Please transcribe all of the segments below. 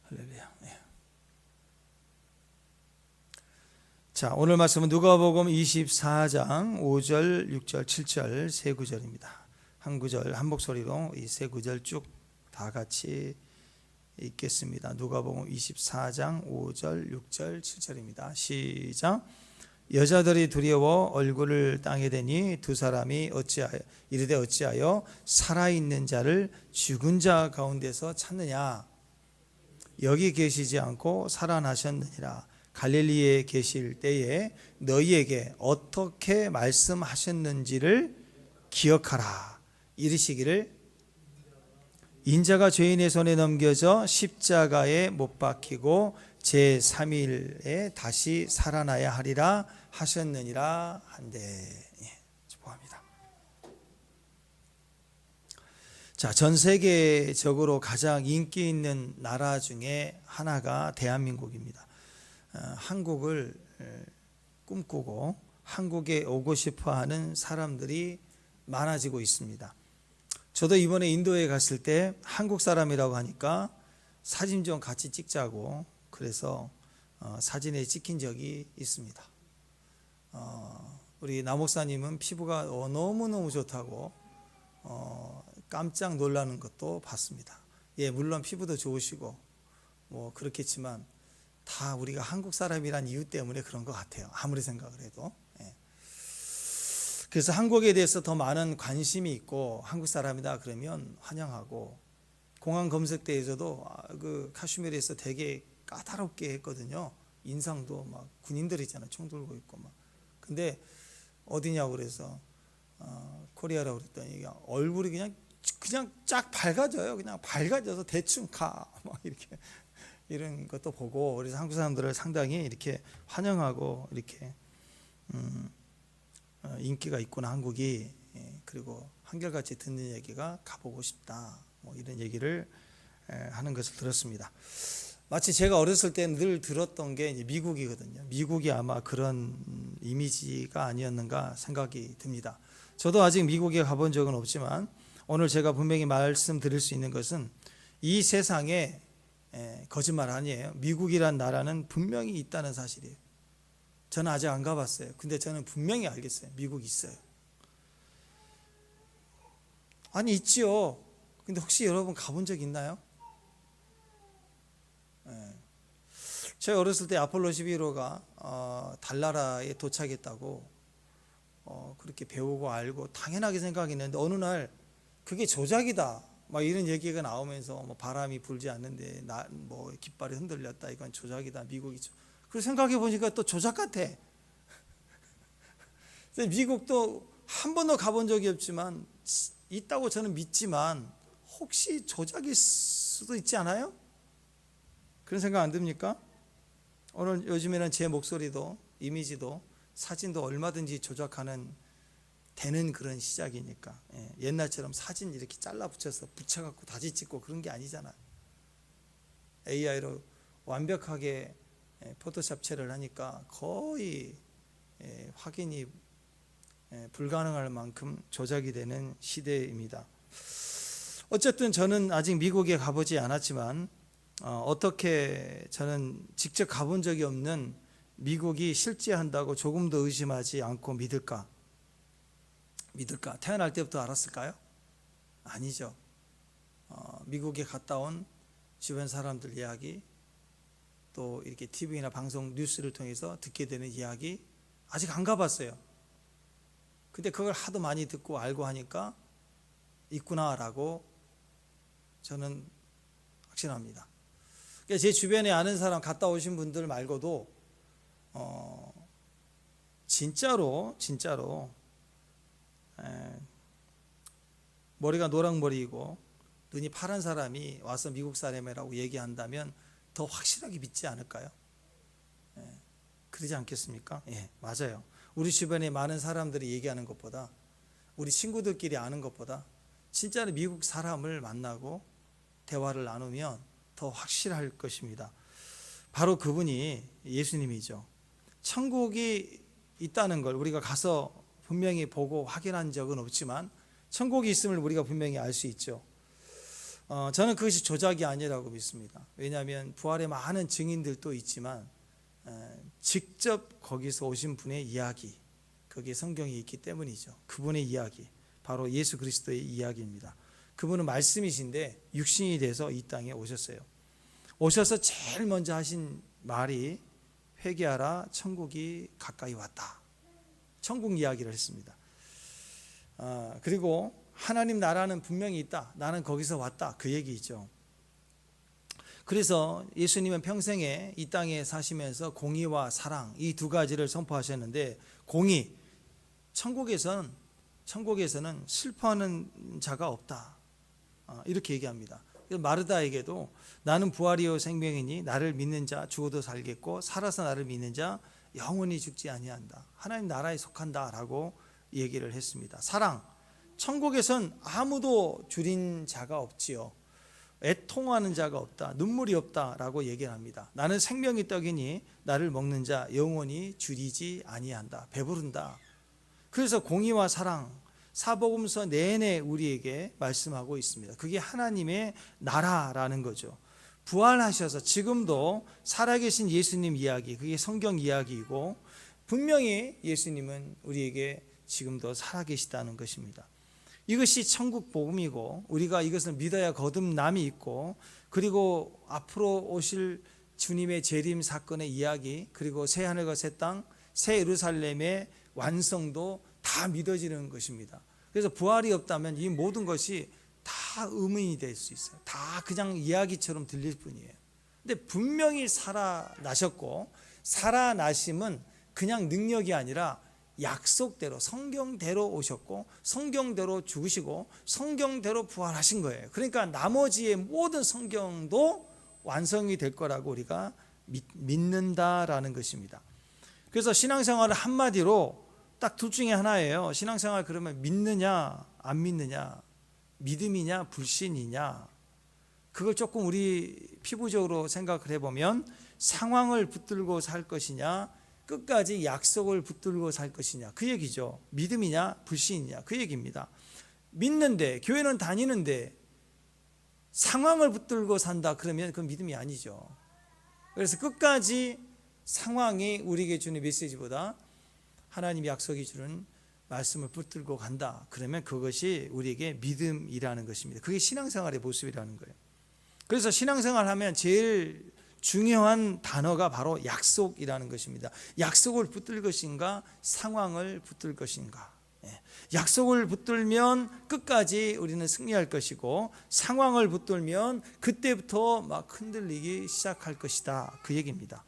할렐루야. 자, 오늘 말씀은 누가복음 24장 5절, 6절, 7절 세 구절입니다. 한 구절 한 목소리로 이 세 구절 쭉 다 같이 읽겠습니다. 누가복음 24장 5절, 6절, 7절입니다. 시작. 여자들이 두려워 얼굴을 땅에 대니 두 사람이 이르되 어찌하여 살아있는 자를 죽은 자 가운데서 찾느냐? 여기 계시지 않고 살아나셨느니라. 갈릴리에 계실 때에 너희에게 어떻게 말씀하셨는지를 기억하라. 이르시기를 인자가 죄인의 손에 넘겨져 십자가에 못 박히고 제3일에 다시 살아나야 하리라 하셨느니라 한데. 축복합니다. 자, 전 세계적으로 가장 인기 있는 나라 중에 하나가 대한민국입니다. 한국을 꿈꾸고 한국에 오고 싶어 하는 사람들이 많아지고 있습니다. 저도 이번에 인도에 갔을 때 한국 사람이라고 하니까 사진 좀 같이 찍자고 그래서 사진에 찍힌 적이 있습니다. 우리 나 목사님은 피부가 너무너무 좋다고 깜짝 놀라는 것도 봤습니다. 예, 물론 피부도 좋으시고 뭐 그렇겠지만 다 우리가 한국 사람이란 이유 때문에 그런 것 같아요. 아무리 생각을 해도. 예. 그래서 한국에 대해서 더 많은 관심이 있고 한국 사람이다 그러면 환영하고, 공항 검색대에서도 그 카슈미르에서 되게 까다롭게 했거든요. 인상도 막 군인들 있잖아요. 총 들고 있고 막. 근데 어디냐고 그래서 코리아라고 그랬더니 얼굴이 그냥 쫙 밝아져요. 그냥 밝아져서 대충 가 막 이렇게. 이런 것도 보고, 그래서 한국 사람들을 상당히 이렇게 환영하고 이렇게 인기가 있구나 한국이. 그리고 한결같이 듣는 얘기가 가보고 싶다 뭐 이런 얘기를 하는 것을 들었습니다. 마치 제가 어렸을 때는 늘 들었던 게 이제 미국이거든요. 미국이 아마 그런 이미지가 아니었는가 생각이 듭니다. 저도 아직 미국에 가본 적은 없지만 오늘 제가 분명히 말씀드릴 수 있는 것은 이 세상에 거짓말 아니에요. 미국이란 나라는 분명히 있다는 사실이에요. 저는 아직 안 가봤어요. 근데 저는 분명히 알겠어요. 미국이 있어요. 아니 있지요. 근데 혹시 여러분 가본 적 있나요? 제가 어렸을 때 아폴로 11호가 달나라에 도착했다고 그렇게 배우고 알고 당연하게 생각했는데 어느 날 그게 조작이다 막 이런 얘기가 나오면서 뭐 바람이 불지 않는데 뭐 깃발이 흔들렸다, 이건 조작이다, 미국이죠. 그래서 생각해 보니까 또 조작 같아. 미국도 한 번도 가본 적이 없지만 있다고 저는 믿지만 혹시 조작일 수도 있지 않아요? 그런 생각 안 듭니까? 오늘 요즘에는 제 목소리도 이미지도 사진도 얼마든지 조작하는 되는 그런 시작이니까. 옛날처럼 사진 이렇게 잘라 붙여갖고 다시 찍고 그런 게 아니잖아요. AI로 완벽하게 포토샵 처리를 하니까 거의 확인이 불가능할 만큼 조작이 되는 시대입니다. 어쨌든 저는 아직 미국에 가보지 않았지만 어떻게 저는 직접 가본 적이 없는 미국이 실제한다고 조금 더 의심하지 않고 믿을까? 태어날 때부터 알았을까요? 아니죠. 미국에 갔다 온 주변 사람들 이야기, 또 이렇게 TV나 방송 뉴스를 통해서 듣게 되는 이야기, 아직 안 가봤어요. 근데 그걸 하도 많이 듣고 알고 하니까 있구나라고 저는 확신합니다. 그러니까 제 주변에 아는 사람 갔다 오신 분들 말고도 진짜로 머리가 노랑머리이고 눈이 파란 사람이 와서 미국 사람이라고 얘기한다면 더 확실하게 믿지 않을까요? 그러지 않겠습니까? 예, 맞아요. 우리 주변에 많은 사람들이 얘기하는 것보다, 우리 친구들끼리 아는 것보다 진짜로 미국 사람을 만나고 대화를 나누면 더 확실할 것입니다. 바로 그분이 예수님이죠. 천국이 있다는 걸 우리가 가서 분명히 보고 확인한 적은 없지만 천국이 있음을 우리가 분명히 알 수 있죠. 저는 그것이 조작이 아니라고 믿습니다. 왜냐하면 부활의 많은 증인들도 있지만 직접 거기서 오신 분의 이야기, 거기에 성경이 있기 때문이죠. 그분의 이야기, 바로 예수 그리스도의 이야기입니다. 그분은 말씀이신데 육신이 돼서 이 땅에 오셨어요. 오셔서 제일 먼저 하신 말이 회개하라, 천국이 가까이 왔다. 천국 이야기를 했습니다. 그리고 하나님 나라는 분명히 있다. 나는 거기서 왔다. 그 얘기죠. 그래서 예수님은 평생에 이 땅에 사시면서 공의와 사랑, 이 두 가지를 선포하셨는데, 공의, 천국에서는 슬퍼하는 자가 없다. 이렇게 얘기합니다. 마르다에게도 나는 부활이요 생명이니 나를 믿는 자 죽어도 살겠고 살아서 나를 믿는 자 영원히 죽지 아니한다. 하나님 나라에 속한다라고 얘기를 했습니다. 사랑, 천국에선 아무도 줄인 자가 없지요. 애통하는 자가 없다, 눈물이 없다라고 얘기를 합니다. 나는 생명의 떡이니 나를 먹는 자 영원히 줄이지 아니한다, 배부른다. 그래서 공의와 사랑, 사복음서 내내 우리에게 말씀하고 있습니다. 그게 하나님의 나라라는 거죠. 부활하셔서 지금도 살아계신 예수님 이야기, 그게 성경 이야기이고, 분명히 예수님은 우리에게 지금도 살아계시다는 것입니다. 이것이 천국 복음이고, 우리가 이것을 믿어야 거듭남이 있고, 그리고 앞으로 오실 주님의 재림 사건의 이야기, 그리고 새 하늘과 새 땅, 새 예루살렘의 완성도 다 믿어지는 것입니다. 그래서 부활이 없다면 이 모든 것이 다 의문이 될 수 있어요. 다 그냥 이야기처럼 들릴 뿐이에요. 근데 분명히 살아나셨고, 살아나심은 그냥 능력이 아니라 약속대로, 성경대로 오셨고, 성경대로 죽으시고, 성경대로 부활하신 거예요. 그러니까 나머지의 모든 성경도 완성이 될 거라고 우리가 믿는다라는 것입니다. 그래서 신앙생활을 한마디로 딱 둘 중에 하나예요. 신앙생활 그러면 믿느냐 안 믿느냐, 믿음이냐 불신이냐. 그걸 조금 우리 피부적으로 생각을 해보면, 상황을 붙들고 살 것이냐, 끝까지 약속을 붙들고 살 것이냐, 그 얘기죠. 믿음이냐 불신이냐, 그 얘기입니다. 믿는데, 교회는 다니는데 상황을 붙들고 산다 그러면 그건 믿음이 아니죠. 그래서 끝까지 상황이 우리에게 주는 메시지보다 하나님이 약속이 주는 말씀을 붙들고 간다 그러면 그것이 우리에게 믿음이라는 것입니다. 그게 신앙생활의 모습이라는 거예요. 그래서 신앙생활 하면 제일 중요한 단어가 바로 약속이라는 것입니다. 약속을 붙들 것인가, 상황을 붙들 것인가. 약속을 붙들면 끝까지 우리는 승리할 것이고, 상황을 붙들면 그때부터 막 흔들리기 시작할 것이다, 그 얘기입니다.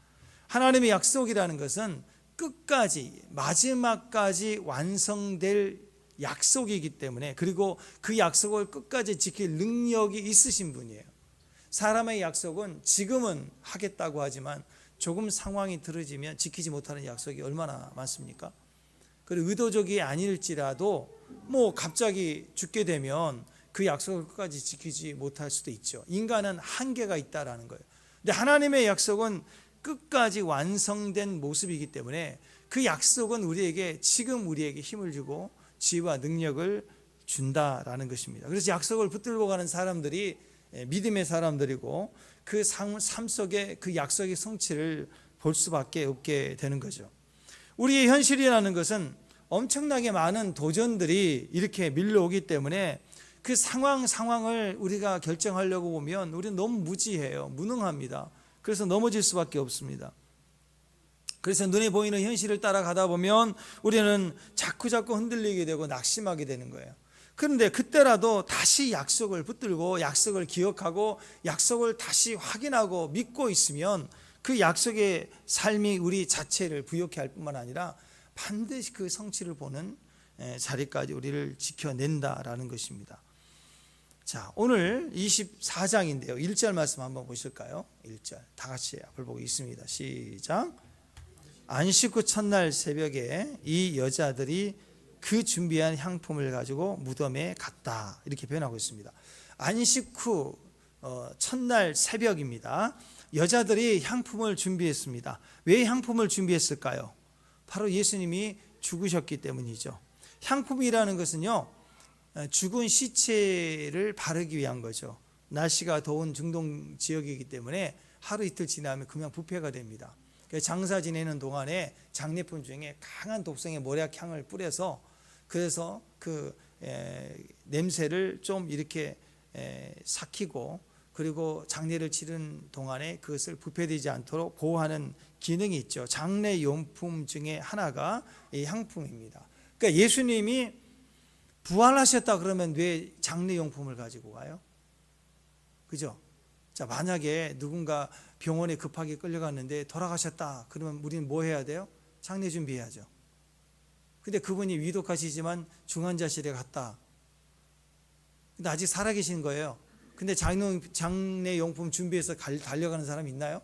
하나님의 약속이라는 것은 끝까지, 마지막까지 완성될 약속이기 때문에, 그리고 그 약속을 끝까지 지킬 능력이 있으신 분이에요. 사람의 약속은 지금은 하겠다고 하지만 조금 상황이 틀어지면 지키지 못하는 약속이 얼마나 많습니까? 그리고 의도적이 아닐지라도 뭐 갑자기 죽게 되면 그 약속을 끝까지 지키지 못할 수도 있죠. 인간은 한계가 있다라는 거예요. 근데 하나님의 약속은 끝까지 완성된 모습이기 때문에 그 약속은 지금 우리에게 힘을 주고 지혜와 능력을 준다라는 것입니다. 그래서 약속을 붙들고 가는 사람들이 믿음의 사람들이고, 그 삶 속에 그 약속의 성취를 볼 수밖에 없게 되는 거죠. 우리의 현실이라는 것은 엄청나게 많은 도전들이 이렇게 밀려오기 때문에 그 상황을 우리가 결정하려고 보면 우리는 너무 무지해요. 무능합니다. 그래서 넘어질 수밖에 없습니다. 그래서 눈에 보이는 현실을 따라가다 보면 우리는 자꾸 흔들리게 되고 낙심하게 되는 거예요. 그런데 그때라도 다시 약속을 붙들고 약속을 기억하고 약속을 다시 확인하고 믿고 있으면 그 약속의 삶이 우리 자체를 부욕해 할 뿐만 아니라 반드시 그 성취를 보는 자리까지 우리를 지켜낸다라는 것입니다. 자, 오늘 24장인데요. 1절 말씀 한번 보실까요? 1절 다 같이 앞을 보고 있습니다. 시작. 안식 후 첫날 새벽에 이 여자들이 그 준비한 향품을 가지고 무덤에 갔다, 이렇게 표현하고 있습니다. 안식 후 첫날 새벽입니다. 여자들이 향품을 준비했습니다. 왜 향품을 준비했을까요? 바로 예수님이 죽으셨기 때문이죠. 향품이라는 것은요, 죽은 시체를 바르기 위한 거죠. 날씨가 더운 중동 지역이기 때문에 하루 이틀 지나면 그냥 부패가 됩니다. 장사 지내는 동안에 장례품 중에 강한 독성의 모략향을 뿌려서 그래서 그 냄새를 좀 이렇게 삭히고 그리고 장례를 치른 동안에 그것을 부패되지 않도록 보호하는 기능이 있죠. 장례용품 중에 하나가 이 향품입니다. 그러니까 예수님이 부활하셨다 그러면 왜 장례용품을 가지고 가요? 그죠? 자, 만약에 누군가 병원에 급하게 끌려갔는데 돌아가셨다 그러면 우리는 뭐 해야 돼요? 장례 준비해야죠. 근데 그분이 위독하시지만 중환자실에 갔다. 근데 아직 살아계신 거예요. 근데 장례용품 준비해서 달려가는 사람 있나요?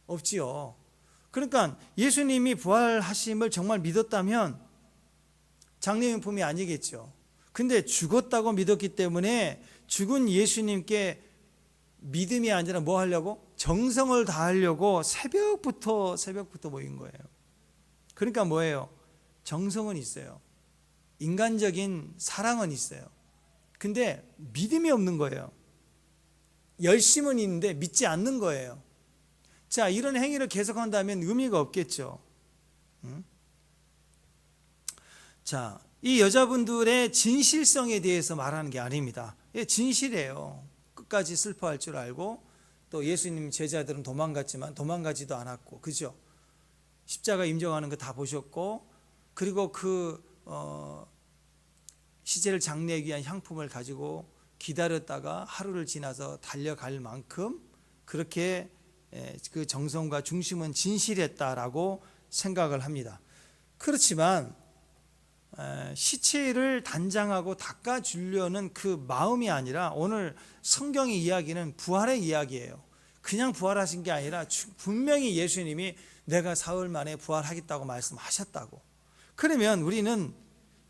없지요. 그러니까 예수님이 부활하심을 정말 믿었다면 장례용품이 아니겠죠. 근데 죽었다고 믿었기 때문에 죽은 예수님께 믿음이 아니라 뭐 하려고? 정성을 다하려고 새벽부터 모인 거예요. 그러니까 뭐예요? 정성은 있어요. 인간적인 사랑은 있어요. 근데 믿음이 없는 거예요. 열심은 있는데 믿지 않는 거예요. 자, 이런 행위를 계속한다면 의미가 없겠죠. 자, 이 여자분들의 진실성에 대해서 말하는 게 아닙니다. 진실이에요. 끝까지 슬퍼할 줄 알고 또 예수님 제자들은 도망갔지만 도망가지도 않았고, 그죠? 십자가 임종하는 거 다 보셨고, 그리고 그 시체를 장례하기 위한 향품을 가지고 기다렸다가 하루를 지나서 달려갈 만큼 그렇게 그 정성과 중심은 진실했다라고 생각을 합니다. 그렇지만 시체를 단장하고 닦아주려는 그 마음이 아니라 오늘 성경의 이야기는 부활의 이야기예요. 그냥 부활하신 게 아니라 분명히 예수님이 내가 사흘 만에 부활하겠다고 말씀하셨다고. 그러면 우리는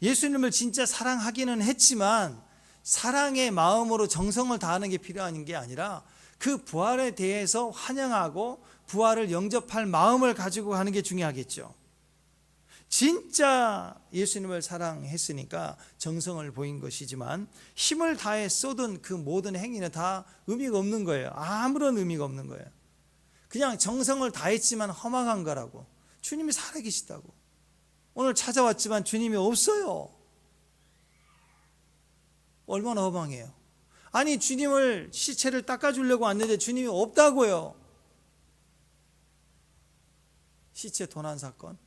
예수님을 진짜 사랑하기는 했지만 사랑의 마음으로 정성을 다하는 게 필요한 게 아니라 그 부활에 대해서 환영하고 부활을 영접할 마음을 가지고 가는 게 중요하겠죠. 진짜 예수님을 사랑했으니까 정성을 보인 것이지만 힘을 다해 쏟은 그 모든 행위는 다 의미가 없는 거예요. 아무런 의미가 없는 거예요. 그냥 정성을 다했지만 허망한 거라고. 주님이 살아계시다고. 오늘 찾아왔지만 주님이 없어요. 얼마나 허망해요. 아니, 주님을 시체를 닦아주려고 왔는데 주님이 없다고요. 시체 도난 사건.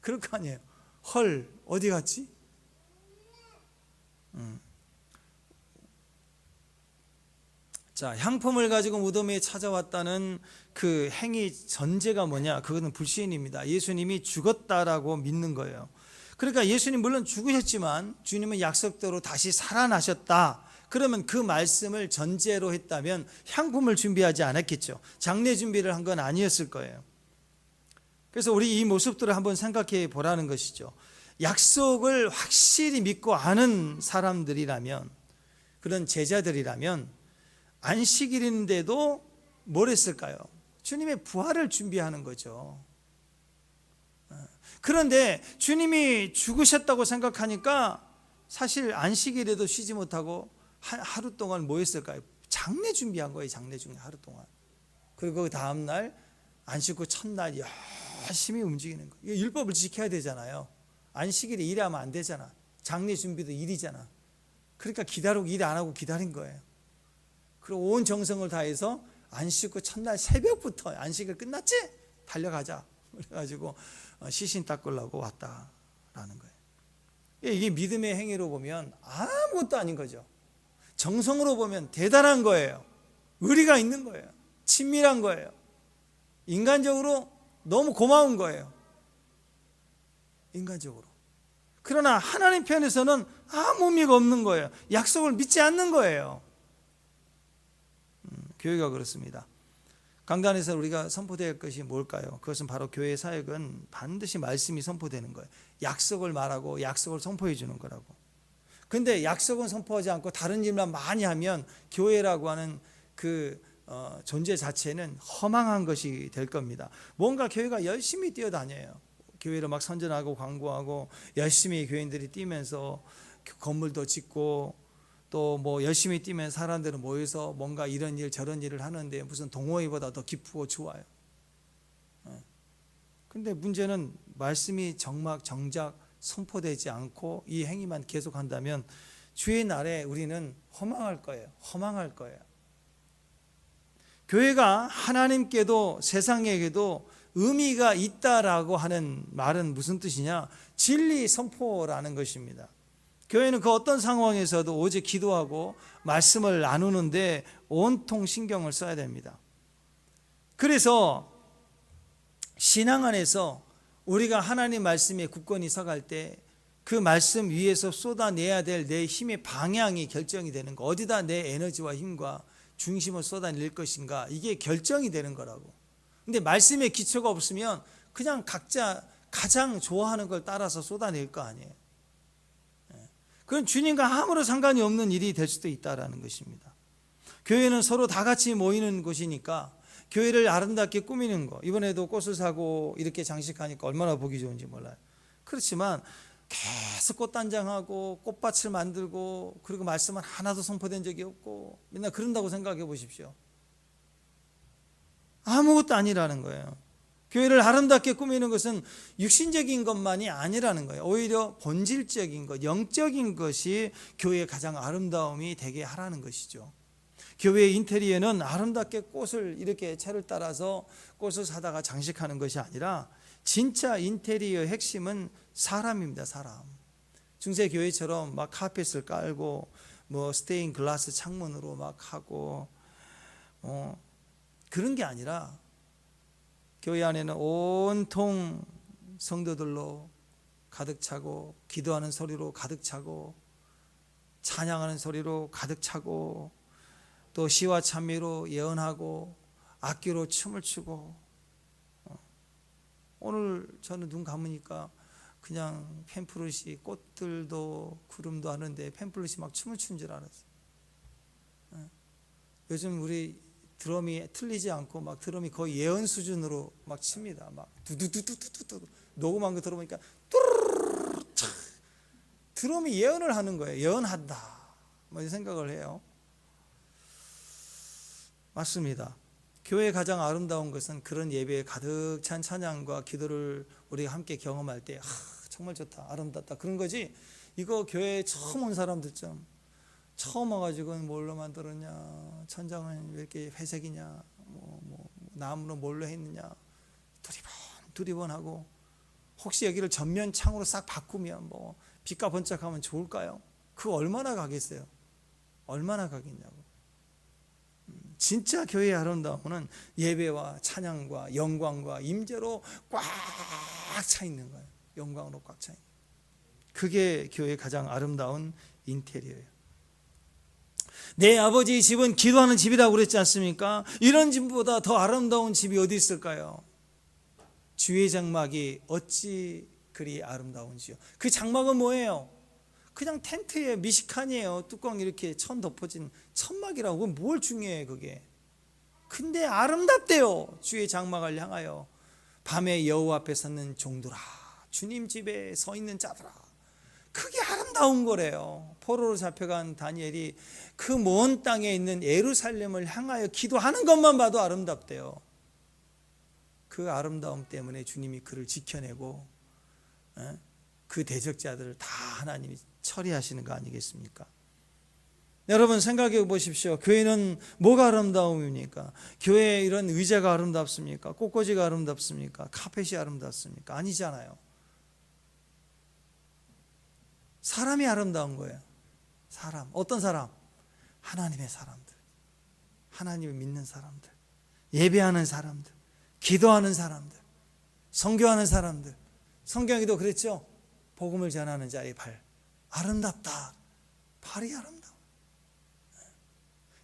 그럴 거 아니에요. 헐, 어디 갔지? 자, 향품을 가지고 무덤에 찾아왔다는 그 행위 전제가 뭐냐? 그것은 불신입니다. 예수님이 죽었다라고 믿는 거예요. 그러니까 예수님 물론 죽으셨지만 주님은 약속대로 다시 살아나셨다. 그러면 그 말씀을 전제로 했다면 향품을 준비하지 않았겠죠. 장례 준비를 한 건 아니었을 거예요. 그래서 우리 이 모습들을 한번 생각해 보라는 것이죠. 약속을 확실히 믿고 아는 사람들이라면, 그런 제자들이라면 안식일인데도 뭘 했을까요? 주님의 부활을 준비하는 거죠. 그런데 주님이 죽으셨다고 생각하니까 사실 안식일에도 쉬지 못하고 하루 동안 뭐 했을까요? 장례 준비한 거예요. 장례 중에 하루 동안. 그리고 그 다음날 안 씻고 첫날 열심히 움직이는 거예요. 율법을 지켜야 되잖아요. 안식일에 일하면 안 되잖아. 장례 준비도 일이잖아. 그러니까 기다리고 일 안 하고 기다린 거예요. 그리고 온 정성을 다해서 안 씻고 첫날 새벽부터 안식일 끝났지? 달려가자. 그래가지고 시신 닦으려고 왔다라는 거예요. 이게 믿음의 행위로 보면 아무것도 아닌 거죠. 정성으로 보면 대단한 거예요. 의리가 있는 거예요. 친밀한 거예요. 인간적으로 너무 고마운 거예요. 인간적으로. 그러나 하나님 편에서는 아무 의미가 없는 거예요. 약속을 믿지 않는 거예요. 교회가 그렇습니다. 강단에서 우리가 선포될 것이 뭘까요? 그것은 바로 교회 사역은 반드시 말씀이 선포되는 거예요. 약속을 말하고 약속을 선포해 주는 거라고. 근데 약속은 선포하지 않고 다른 일만 많이 하면 교회라고 하는 그 존재 자체는 허망한 것이 될 겁니다. 뭔가 교회가 열심히 뛰어다녀요. 교회를 막 선전하고 광고하고 열심히 교인들이 뛰면서 건물도 짓고 또 뭐 열심히 뛰면 사람들은 모여서 뭔가 이런 일 저런 일을 하는데 무슨 동호회보다 더 기쁘고 좋아요. 근데 문제는 말씀이 정작 선포되지 않고 이 행위만 계속한다면 주의 날에 우리는 허망할 거예요. 허망할 거예요. 교회가 하나님께도 세상에게도 의미가 있다라고 하는 말은 무슨 뜻이냐? 진리 선포라는 것입니다. 교회는 그 어떤 상황에서도 오직 기도하고 말씀을 나누는데 온통 신경을 써야 됩니다. 그래서 신앙 안에서 우리가 하나님 말씀에 굳건히 서갈 때 그 말씀 위에서 쏟아내야 될 내 힘의 방향이 결정이 되는 거. 어디다 내 에너지와 힘과 중심을 쏟아낼 것인가, 이게 결정이 되는 거라고. 근데 말씀에 기초가 없으면 그냥 각자 가장 좋아하는 걸 따라서 쏟아낼 거 아니에요. 그건 주님과 아무런 상관이 없는 일이 될 수도 있다라는 것입니다. 교회는 서로 다 같이 모이는 곳이니까 교회를 아름답게 꾸미는 거, 이번에도 꽃을 사고 이렇게 장식하니까 얼마나 보기 좋은지 몰라요. 그렇지만 계속 꽃단장하고 꽃밭을 만들고 그리고 말씀은 하나도 선포된 적이 없고 맨날 그런다고 생각해 보십시오. 아무것도 아니라는 거예요. 교회를 아름답게 꾸미는 것은 육신적인 것만이 아니라는 거예요. 오히려 본질적인 것, 영적인 것이 교회의 가장 아름다움이 되게 하라는 것이죠. 교회의 인테리어는 아름답게 꽃을 이렇게 채를 따라서 꽃을 사다가 장식하는 것이 아니라 진짜 인테리어의 핵심은 사람입니다. 사람. 중세 교회처럼 막 카펫을 깔고 뭐 스테인 글라스 창문으로 막 하고 그런 게 아니라 교회 안에는 온통 성도들로 가득 차고 기도하는 소리로 가득 차고 찬양하는 소리로 가득 차고 또 시와 찬미로 예언하고 악기로 춤을 추고. 오늘 저는 눈 감으니까 그냥 팸플릿이 꽃들도 구름도 하는데 팸플릿이 막 춤을 추는 줄 알았어요. 요즘 우리 드럼이 틀리지 않고 막 드럼이 거의 예언 수준으로 막 칩니다. 막 두두두두두두 녹음한 거 들어보니까 뚜루루루 드럼이 예언을 하는 거예요. 예언한다. 뭐 이 생각을 해요. 맞습니다. 교회의 가장 아름다운 것은 그런 예배에 가득 찬 찬양과 기도를 우리가 함께 경험할 때 정말 좋다, 아름답다, 그런 거지. 이거 교회에 처음 온 사람들 좀 처음 와가지고 뭘로 만들었냐, 천장은 왜 이렇게 회색이냐, 뭐 나무로 뭘로 했느냐, 두리번하고 혹시 여기를 전면 창으로 싹 바꾸면 뭐 빛과 번쩍하면 좋을까요? 그거 얼마나 가겠어요? 얼마나 가겠냐고. 진짜 교회의 아름다움은 예배와 찬양과 영광과 임재로 꽉 차 있는 거예요. 영광으로 꽉 차 있는 거예요. 그게 교회의 가장 아름다운 인테리어예요. 내 아버지 집은 기도하는 집이라고 그랬지 않습니까? 이런 집보다 더 아름다운 집이 어디 있을까요? 주의 장막이 어찌 그리 아름다운지요. 그 장막은 뭐예요? 그냥 텐트에 미식칸이에요. 뚜껑 이렇게 천 덮어진 천막이라고. 뭘 중요해 그게. 근데 아름답대요. 주의 장막을 향하여 밤에 여호와 앞에 섰는 종들아, 주님 집에 서 있는 자들아. 그게 아름다운 거래요. 포로로 잡혀간 다니엘이 그 먼 땅에 있는 예루살렘을 향하여 기도하는 것만 봐도 아름답대요. 그 아름다움 때문에 주님이 그를 지켜내고 그 대적자들을 다 하나님이 처리하시는 거 아니겠습니까? 여러분 생각해 보십시오. 교회는 뭐가 아름다움입니까? 교회에 이런 의자가 아름답습니까? 꽃꽂이가 아름답습니까? 카펫이 아름답습니까? 아니잖아요. 사람이 아름다운 거예요. 사람. 어떤 사람? 하나님의 사람들, 하나님을 믿는 사람들, 예배하는 사람들, 기도하는 사람들, 선교하는 사람들. 성경에도 그랬죠. 복음을 전하는 자의 발 아름답다. 발이 아름다워.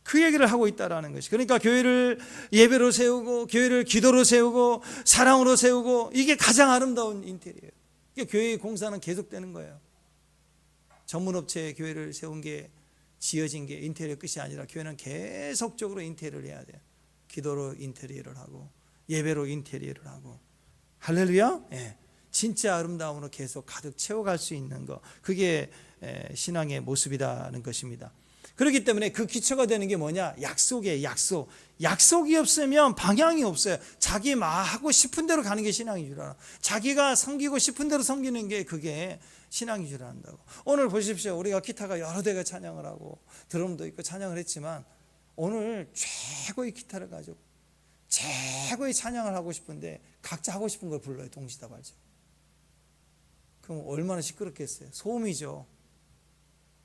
그 얘기를 하고 있다라는 것이. 그러니까 교회를 예배로 세우고 교회를 기도로 세우고 사랑으로 세우고, 이게 가장 아름다운 인테리어예요. 이게 교회의 공사는 계속되는 거예요. 전문업체에 교회를 세운 게, 지어진 게 인테리어 끝이 아니라 교회는 계속적으로 인테리어를 해야 돼요. 기도로 인테리어를 하고 예배로 인테리어를 하고. 할렐루야. 예. 진짜 아름다움으로 계속 가득 채워갈 수 있는 것, 그게 신앙의 모습이라는 것입니다. 그렇기 때문에 그 기초가 되는 게 뭐냐? 약속이에요. 약속. 약속이 없으면 방향이 없어요. 자기 하고 싶은 대로 가는 게 신앙인 줄 알아. 자기가 섬기고 싶은 대로 섬기는 게 그게 신앙인 줄 안다고. 오늘 보십시오. 우리가 기타가 여러 대가 찬양을 하고 드럼도 있고 찬양을 했지만 오늘 최고의 기타를 가지고 최고의 찬양을 하고 싶은데 각자 하고 싶은 걸 불러요. 동시다발적. 그럼 얼마나 시끄럽겠어요. 소음이죠.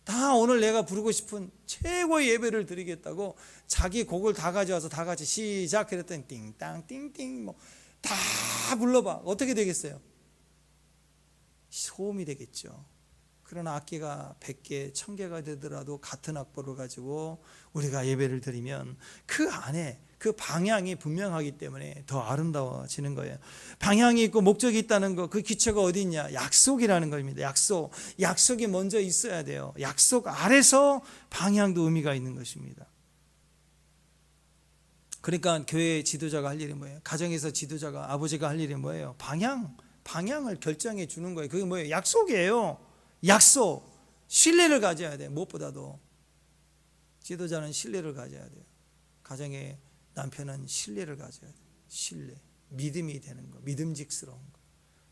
다 오늘 내가 부르고 싶은 최고의 예배를 드리겠다고 자기 곡을 다 가져와서 다 같이 시작 그랬더니 띵땅 띵띵 뭐 다 불러봐. 어떻게 되겠어요? 소음이 되겠죠. 그러나 악기가 100개, 1000개가 되더라도 같은 악보를 가지고 우리가 예배를 드리면 그 안에 그 방향이 분명하기 때문에 더 아름다워지는 거예요. 방향이 있고 목적이 있다는 거, 그 기초가 어디 있냐? 약속이라는 겁니다. 약속. 약속이 먼저 있어야 돼요. 약속 아래서 방향도 의미가 있는 것입니다. 그러니까 교회 지도자가 할 일이 뭐예요? 가정에서 지도자가, 아버지가 할 일이 뭐예요? 방향을 결정해 주는 거예요. 그게 뭐예요? 약속이에요. 약속. 신뢰를 가져야 돼요. 무엇보다도 지도자는 신뢰를 가져야 돼요. 가정에 남편은 신뢰를 가져야 돼요. 신뢰. 믿음이 되는 거. 믿음직스러운 거.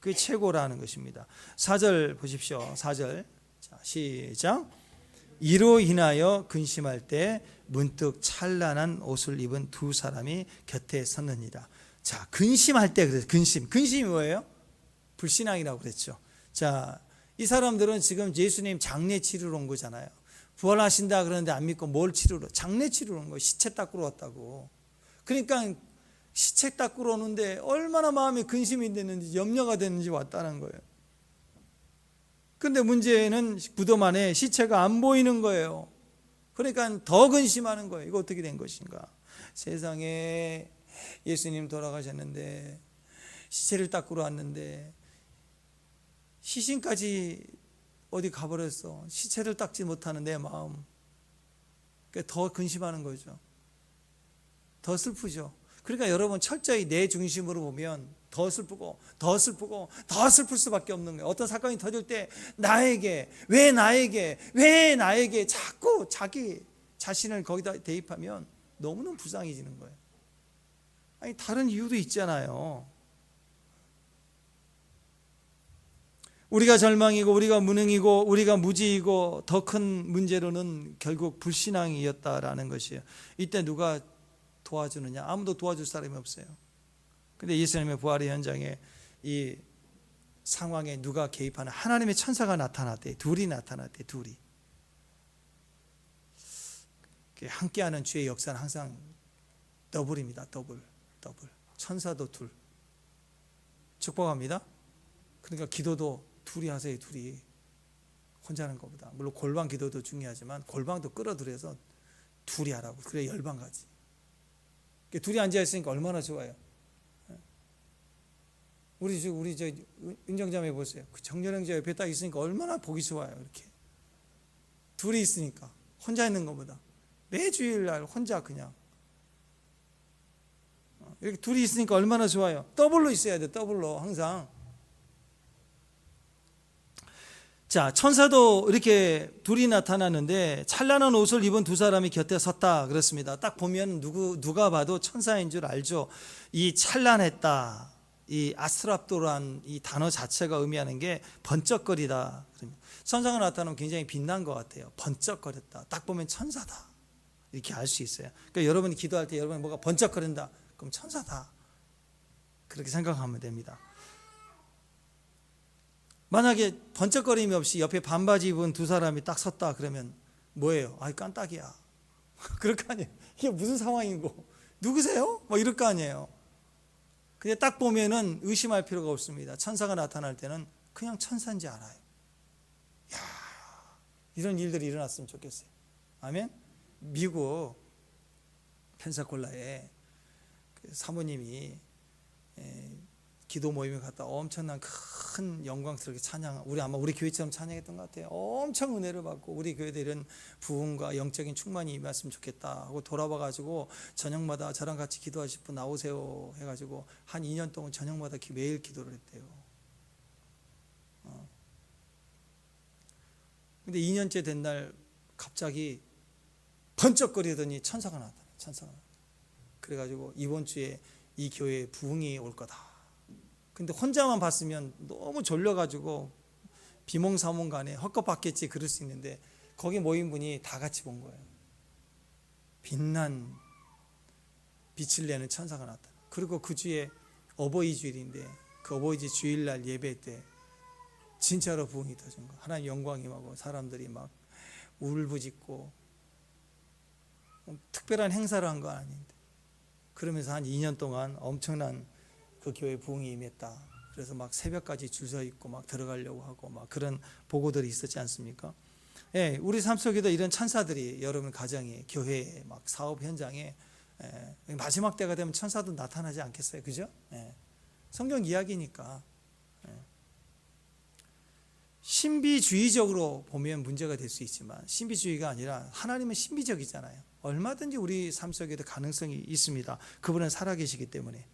그게 최고라는 것입니다. 4절 보십시오. 4절. 자, 시작. 이로 인하여 근심할 때 문득 찬란한 옷을 입은 두 사람이 곁에 섰느니라. 자, 근심할 때 그래서 근심이 뭐예요? 불신앙이라고 그랬죠. 자, 이 사람들은 지금 예수님 장례 치르러 온 거잖아요. 부활하신다 그러는데 안 믿고 뭘 치르러? 장례 치르러 온 거예요. 시체 닦으러 왔다고. 그러니까 시체 닦으러 오는데 얼마나 마음에 근심이 됐는지 염려가 됐는지 왔다는 거예요. 그런데 문제는 무덤 안에 시체가 안 보이는 거예요. 그러니까 더 근심하는 거예요. 이거 어떻게 된 것인가? 세상에 예수님 돌아가셨는데 시체를 닦으러 왔는데 시신까지 어디 가버렸어. 시체를 닦지 못하는 내 마음. 그러니까 더 근심하는 거죠. 더 슬프죠. 그러니까 여러분 철저히 내 중심으로 보면 더 슬프고 더 슬프고 더 슬플 수밖에 없는 거예요. 어떤 사건이 터질 때 왜 나에게 자꾸 자기 자신을 거기다 대입하면 너무너무 불쌍해지는 거예요. 아니 다른 이유도 있잖아요. 우리가 절망이고 우리가 무능이고 우리가 무지이고 더 큰 문제로는 결국 불신앙이었다라는 것이에요. 이때 누가 도와주느냐? 아무도 도와줄 사람이 없어요. 근데 예수님의 부활의 현장에 이 상황에 누가 개입하는? 하나님의 천사가 나타났대. 둘이 나타났대. 둘이. 함께하는 주의 역사는 항상 더블입니다. 더블. 천사도 둘. 축복합니다. 그러니까 기도도 둘이 하세요. 둘이. 혼자 하는 것보다. 물론 골방 기도도 중요하지만 골방도 끌어들여서 둘이 하라고. 그래 열방 가지. 둘이 앉아 있으니까 얼마나 좋아요. 우리 저 은정자매 보세요. 그 정렬형제 옆에 딱 있으니까 얼마나 보기 좋아요. 이렇게 둘이 있으니까 혼자 있는 것보다 매주일날 혼자 그냥 이렇게 둘이 있으니까 얼마나 좋아요. 더블로 있어야 돼. 더블로 항상. 자, 천사도 이렇게 둘이 나타나는데 찬란한 옷을 입은 두 사람이 곁에 섰다 그렇습니다. 딱 보면 누가 봐도 천사인 줄 알죠. 이 찬란했다, 이 아스랍도란 이 단어 자체가 의미하는 게 번쩍거리다. 천사가 나타나면 굉장히 빛난 것 같아요. 번쩍거렸다. 딱 보면 천사다 이렇게 알 수 있어요. 그러니까 여러분이 기도할 때 여러분이 뭐가 번쩍거린다 그럼 천사다 그렇게 생각하면 됩니다. 만약에 번쩍거림이 없이 옆에 반바지 입은 두 사람이 딱 섰다 그러면 뭐예요? 아이 깐딱이야. 그럴 거 아니에요. 이게 무슨 상황이고 누구세요? 뭐 이럴 거 아니에요. 근데 딱 보면은 의심할 필요가 없습니다. 천사가 나타날 때는 그냥 천사인지 알아요. 야, 이런 일들이 일어났으면 좋겠어요. 아멘. 미국 펜사콜라에 그 사모님이 기도 모임에 갔다 엄청난 큰 영광스럽게 우리 교회처럼 찬양했던 것 같아요. 엄청 은혜를 받고 우리 교회도 이런 부흥과 영적인 충만이 임했으면 좋겠다 하고 돌아와가지고 저녁마다 저랑 같이 기도하실 분 나오세요 해가지고 한 2년 동안 저녁마다 매일 기도를 했대요. 근데 2년째 된 날 갑자기 번쩍거리더니 천사가 나타나. 천사가. 그래가지고 이번 주에 이 교회에 부흥이 올 거다. 근데 혼자만 봤으면 너무 졸려가지고 비몽사몽간에 헛것봤겠지 그럴 수 있는데 거기 모인 분이 다 같이 본 거예요. 빛난 빛을 내는 천사가 나타나. 그리고 그 주에 어버이 주일인데 그 어버이 주일날 예배 때 진짜로 부흥이 터진 거. 하나님 영광이 임하고 사람들이 막 울부짖고 특별한 행사를 한 건 아닌데 그러면서 한 2년 동안 엄청난 그 교회 부흥이 임했다. 그래서 막 새벽까지 줄 서 있고 막 들어가려고 하고 막 그런 보고들이 있었지 않습니까? 예, 우리 삶 속에도 이런 천사들이 여러분 가정에 교회에 막 사업 현장에 마지막 때가 되면 천사도 나타나지 않겠어요, 그죠? 예, 성경 이야기니까. 신비주의적으로 보면 문제가 될 수 있지만 신비주의가 아니라 하나님은 신비적이잖아요. 얼마든지 우리 삶 속에도 가능성이 있습니다. 그분은 살아계시기 때문에.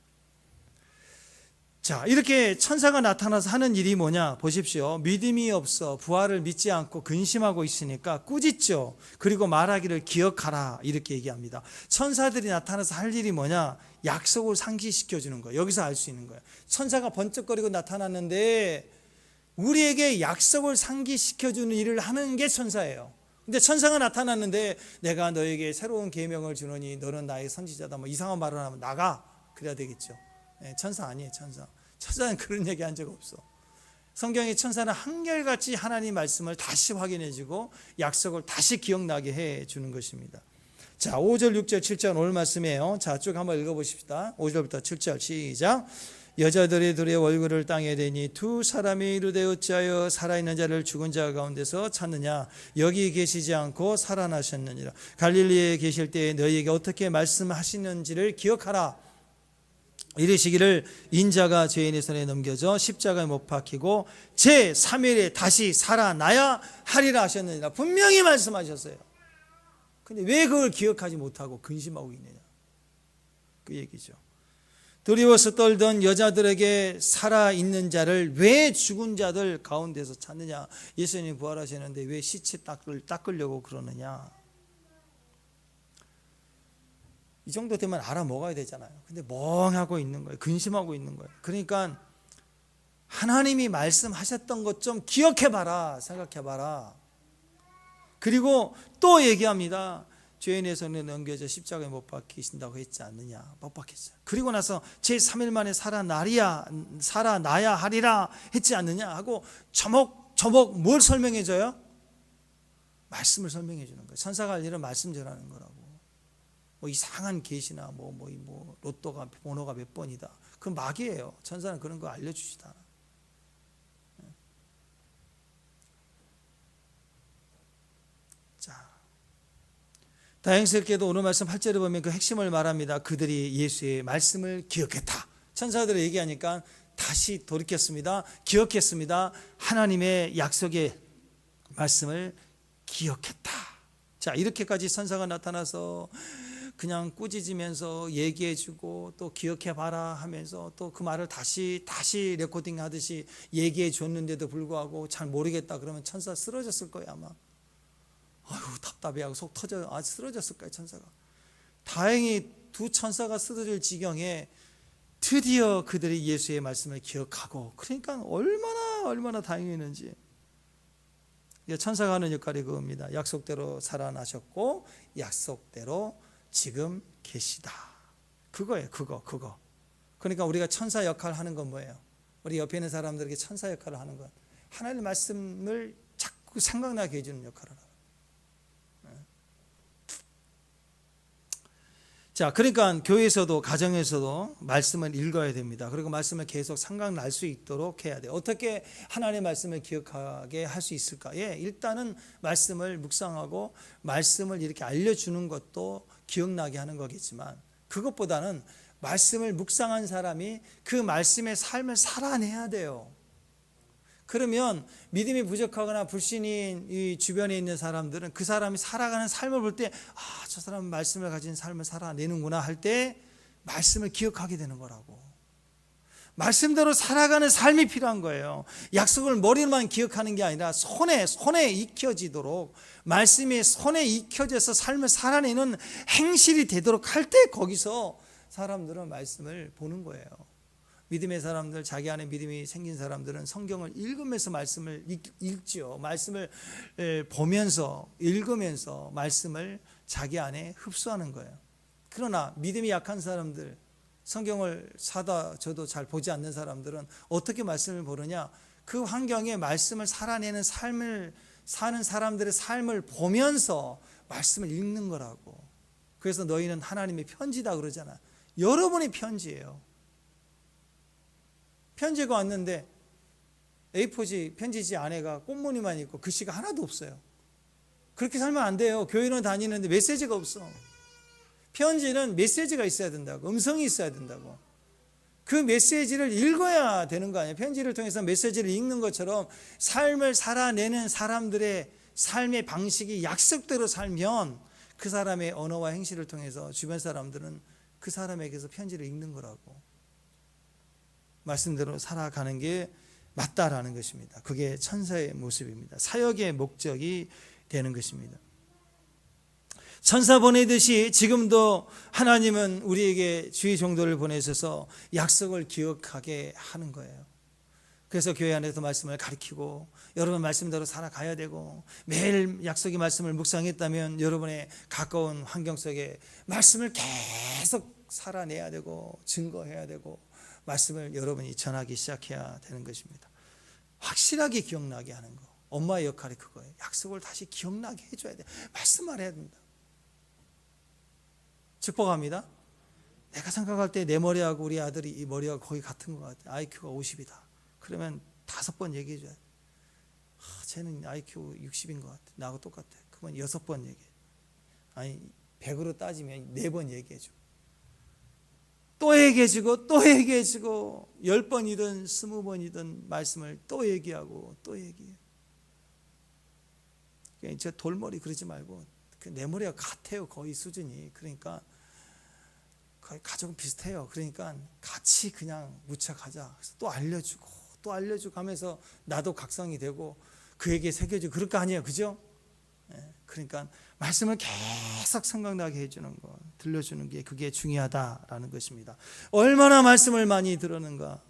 자, 이렇게 천사가 나타나서 하는 일이 뭐냐 보십시오. 믿음이 없어 부활을 믿지 않고 근심하고 있으니까 꾸짖죠. 그리고 말하기를 기억하라 이렇게 얘기합니다. 천사들이 나타나서 할 일이 뭐냐, 약속을 상기시켜주는 거예요. 여기서 알 수 있는 거예요. 천사가 번쩍거리고 나타났는데 우리에게 약속을 상기시켜주는 일을 하는 게 천사예요. 근데 천사가 나타났는데 내가 너에게 새로운 계명을 주노니 너는 나의 선지자다 뭐 이상한 말을 하면 나가 그래야 되겠죠. 천사 아니에요. 천사는 그런 얘기 한 적 없어. 성경의 천사는 한결같이 하나님 말씀을 다시 확인해주고 약속을 다시 기억나게 해주는 것입니다. 자, 5절 6절 7절 오늘 말씀이에요. 자, 쭉 한번 읽어보십시다. 5절부터 7절 시작. 여자들이 둘의 얼굴을 땅에 대니 두 사람이 이르되 어찌하여 살아있는 자를 죽은 자 가운데서 찾느냐, 여기 계시지 않고 살아나셨느니라. 갈릴리에 계실 때에 너희에게 어떻게 말씀하시는지를 기억하라. 이르시기를 인자가 죄인의 손에 넘겨져 십자가에 못 박히고 제3일에 다시 살아나야 하리라 하셨느니라. 분명히 말씀하셨어요. 근데 왜 그걸 기억하지 못하고 근심하고 있느냐, 그 얘기죠. 두려워서 떨던 여자들에게 살아있는 자를 왜 죽은 자들 가운데서 찾느냐. 예수님이 부활하시는데 왜 시체 닦으려고 그러느냐. 이 정도 되면 알아먹어야 되잖아요. 근데 멍하고 있는 거예요. 근심하고 있는 거예요. 그러니까 하나님이 말씀하셨던 것 좀 기억해봐라, 생각해봐라. 그리고 또 얘기합니다. 죄인의 손에 넘겨져 십자가에 못 박히신다고 했지 않느냐. 못 박혔어요. 그리고 나서 제3일 만에 살아나야 하리라 했지 않느냐 하고 저목 뭘 설명해줘요? 말씀을 설명해 주는 거예요. 천사가 할 일은 말씀 전하는 거라고. 뭐 이상한 계시나 뭐 로또가 번호가 몇 번이다, 그건 막이에요. 천사는 그런 거 알려주지도 않아. 자, 다행스럽게도 오늘 말씀 8절에 보면 그 핵심을 말합니다. 그들이 예수의 말씀을 기억했다. 천사들이 얘기하니까 다시 돌이켰습니다. 기억했습니다. 하나님의 약속의 말씀을 기억했다. 자, 이렇게까지 천사가 나타나서 그냥 꾸짖으면서 얘기해주고 또 기억해봐라 하면서 또 그 말을 다시 레코딩 하듯이 얘기해 줬는데도 불구하고 잘 모르겠다 그러면 천사 쓰러졌을 거예요 아마. 아유, 답답해하고 속 터져 쓰러졌을 거예요 천사가. 다행히 두 천사가 쓰러질 지경에 드디어 그들이 예수의 말씀을 기억하고, 그러니까 얼마나 다행이었는지. 천사가 하는 역할이 그겁니다. 약속대로 살아나셨고 약속대로 지금 계시다. 그거예요. 그거. 그러니까 우리가 천사 역할을 하는 건 뭐예요? 우리 옆에 있는 사람들에게 천사 역할을 하는 건 하나님의 말씀을 자꾸 생각나게 해주는 역할을 하는. 자, 그러니까 교회에서도 가정에서도 말씀을 읽어야 됩니다. 그리고 말씀을 계속 생각날 수 있도록 해야 돼요. 어떻게 하나님의 말씀을 기억하게 할 수 있을까? 일단은 말씀을 묵상하고 말씀을 이렇게 알려주는 것도 기억나게 하는 거겠지만, 그것보다는 말씀을 묵상한 사람이 그 말씀의 삶을 살아내야 돼요. 그러면 믿음이 부족하거나 불신인 이 주변에 있는 사람들은 그 사람이 살아가는 삶을 볼 때 저 사람은 말씀을 가진 삶을 살아내는구나 할 때 말씀을 기억하게 되는 거라고. 말씀대로 살아가는 삶이 필요한 거예요. 약속을 머리로만 기억하는 게 아니라 손에 익혀지도록, 말씀이 손에 익혀져서 삶을 살아내는 행실이 되도록 할 때 거기서 사람들은 말씀을 보는 거예요. 믿음의 사람들, 자기 안에 믿음이 생긴 사람들은 성경을 읽으면서 말씀을 읽죠. 말씀을 보면서, 읽으면서 말씀을 자기 안에 흡수하는 거예요. 그러나 믿음이 약한 사람들, 성경을 사다 저도 잘 보지 않는 사람들은 어떻게 말씀을 보느냐? 그 환경에 말씀을 살아내는 삶을 사는 사람들의 삶을 보면서 말씀을 읽는 거라고. 그래서 너희는 하나님의 편지다 그러잖아. 여러분의 편지예요. 편지가 왔는데 A4지 편지지 안에가 꽃무늬만 있고 글씨가 하나도 없어요. 그렇게 살면 안 돼요. 교회는 다니는데 메시지가 없어. 편지는 메시지가 있어야 된다고, 음성이 있어야 된다고. 그 메시지를 읽어야 되는 거 아니에요. 편지를 통해서 메시지를 읽는 것처럼 삶을 살아내는 사람들의 삶의 방식이 약속대로 살면 그 사람의 언어와 행실을 통해서 주변 사람들은 그 사람에게서 편지를 읽는 거라고. 말씀대로 살아가는 게 맞다라는 것입니다. 그게 천사의 모습입니다. 사역의 목적이 되는 것입니다. 천사 보내듯이 지금도 하나님은 우리에게 주의 종도를 보내셔서 약속을 기억하게 하는 거예요. 그래서 교회 안에서 말씀을 가르치고 여러분 말씀대로 살아가야 되고, 매일 약속의 말씀을 묵상했다면 여러분의 가까운 환경 속에 말씀을 계속 살아내야 되고 증거해야 되고 말씀을 여러분이 전하기 시작해야 되는 것입니다. 확실하게 기억나게 하는 거. 엄마의 역할이 그거예요. 약속을 다시 기억나게 해줘야 돼. 말씀을 해야 된다. 축복합니다. 내가 생각할 때 내 머리하고 우리 아들이 이 머리가 거의 같은 것 같아. IQ가 50이다. 그러면 5번 얘기해 줘야 돼. 쟤는 IQ 60인 것 같아. 나하고 똑같아. 그러면 6번 얘기해. 아니 100으로 따지면 4번 얘기해 줘. 또 얘기해주고 또 얘기해주고 10번이든 20번이든 말씀을 또 얘기하고 또 얘기해. 저 돌머리 그러지 말고 내 머리가 같아요. 거의 수준이. 그러니까 거의 가족은 비슷해요. 그러니까 같이 그냥 묻혀가자. 그래서 또 알려주고 또 알려주고 하면서 나도 각성이 되고 그에게 새겨주고 그럴 거 아니에요. 그죠? 그러니까 말씀을 계속 생각나게 해주는 거, 들려주는 게 그게 중요하다라는 것입니다. 얼마나 말씀을 많이 들었는가,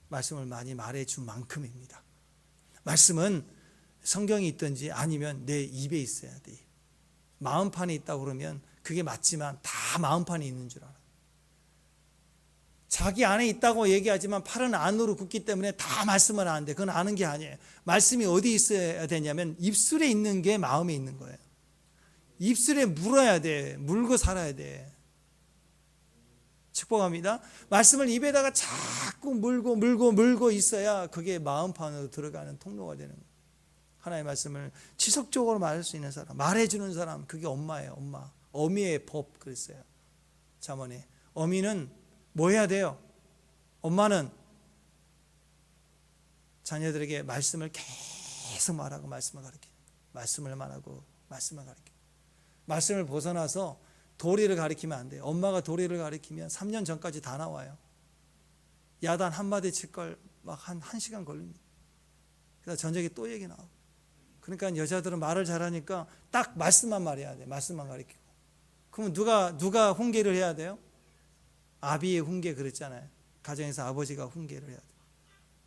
말씀을 많이 말해준 만큼입니다. 말씀은 성경이 있든지 아니면 내 입에 있어야 돼. 마음판에 있다고 그러면 그게 맞지만 다 마음판에 있는 줄 알아. 자기 안에 있다고 얘기하지만 팔은 안으로 굽기 때문에 다 말씀은 안 돼. 그건 아는 게 아니에요. 말씀이 어디 있어야 되냐면 입술에 있는 게 마음에 있는 거예요. 입술에 물어야 돼. 물고 살아야 돼. 축복합니다. 말씀을 입에다가 자꾸 물고 있어야 그게 마음판으로 들어가는 통로가 되는 거예요. 하나님의 말씀을 지속적으로 말할 수 있는 사람, 말해주는 사람, 그게 엄마예요. 엄마. 어미의 법 그랬어요. 잠언에. 어미는 뭐 해야 돼요? 엄마는 자녀들에게 말씀을 계속 말하고 말씀을 가르치고 말씀을 말하고 말씀을 가르치고 말씀을 벗어나서 도리를 가르치면 안 돼요. 엄마가 도리를 가르치면 3년 전까지 다 나와요. 야단 한마디 칠 걸 막 한 1시간 걸립니다. 그래서 저녁에 또 얘기 나오고. 그러니까 여자들은 말을 잘하니까 딱 말씀만 말해야 돼. 말씀만 가르치고. 그러면 누가 훈계를 해야 돼요? 아비의 훈계 그랬잖아요. 가정에서 아버지가 훈계를 해야 돼.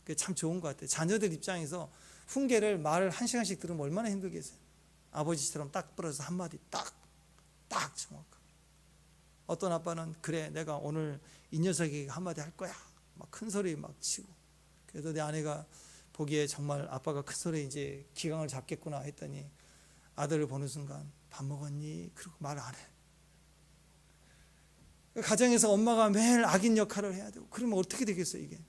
그게 참 좋은 것 같아요. 자녀들 입장에서 훈계를 말을 1시간씩 들으면 얼마나 힘들겠어요. 아버지처럼 딱 부러져서 한마디 딱 정확하게. 어떤 아빠는 그래 내가 오늘 이 녀석에게 한마디 할 거야. 막 큰 소리 막 치고. 그래서 내 아내가 보기에 정말 아빠가 큰 소리 이제 기강을 잡겠구나 했더니 아들을 보는 순간 밥 먹었니? 그러고 말 안 해. 가정에서 엄마가 매일 악인 역할을 해야 되고 그러면 어떻게 되겠어요 이게.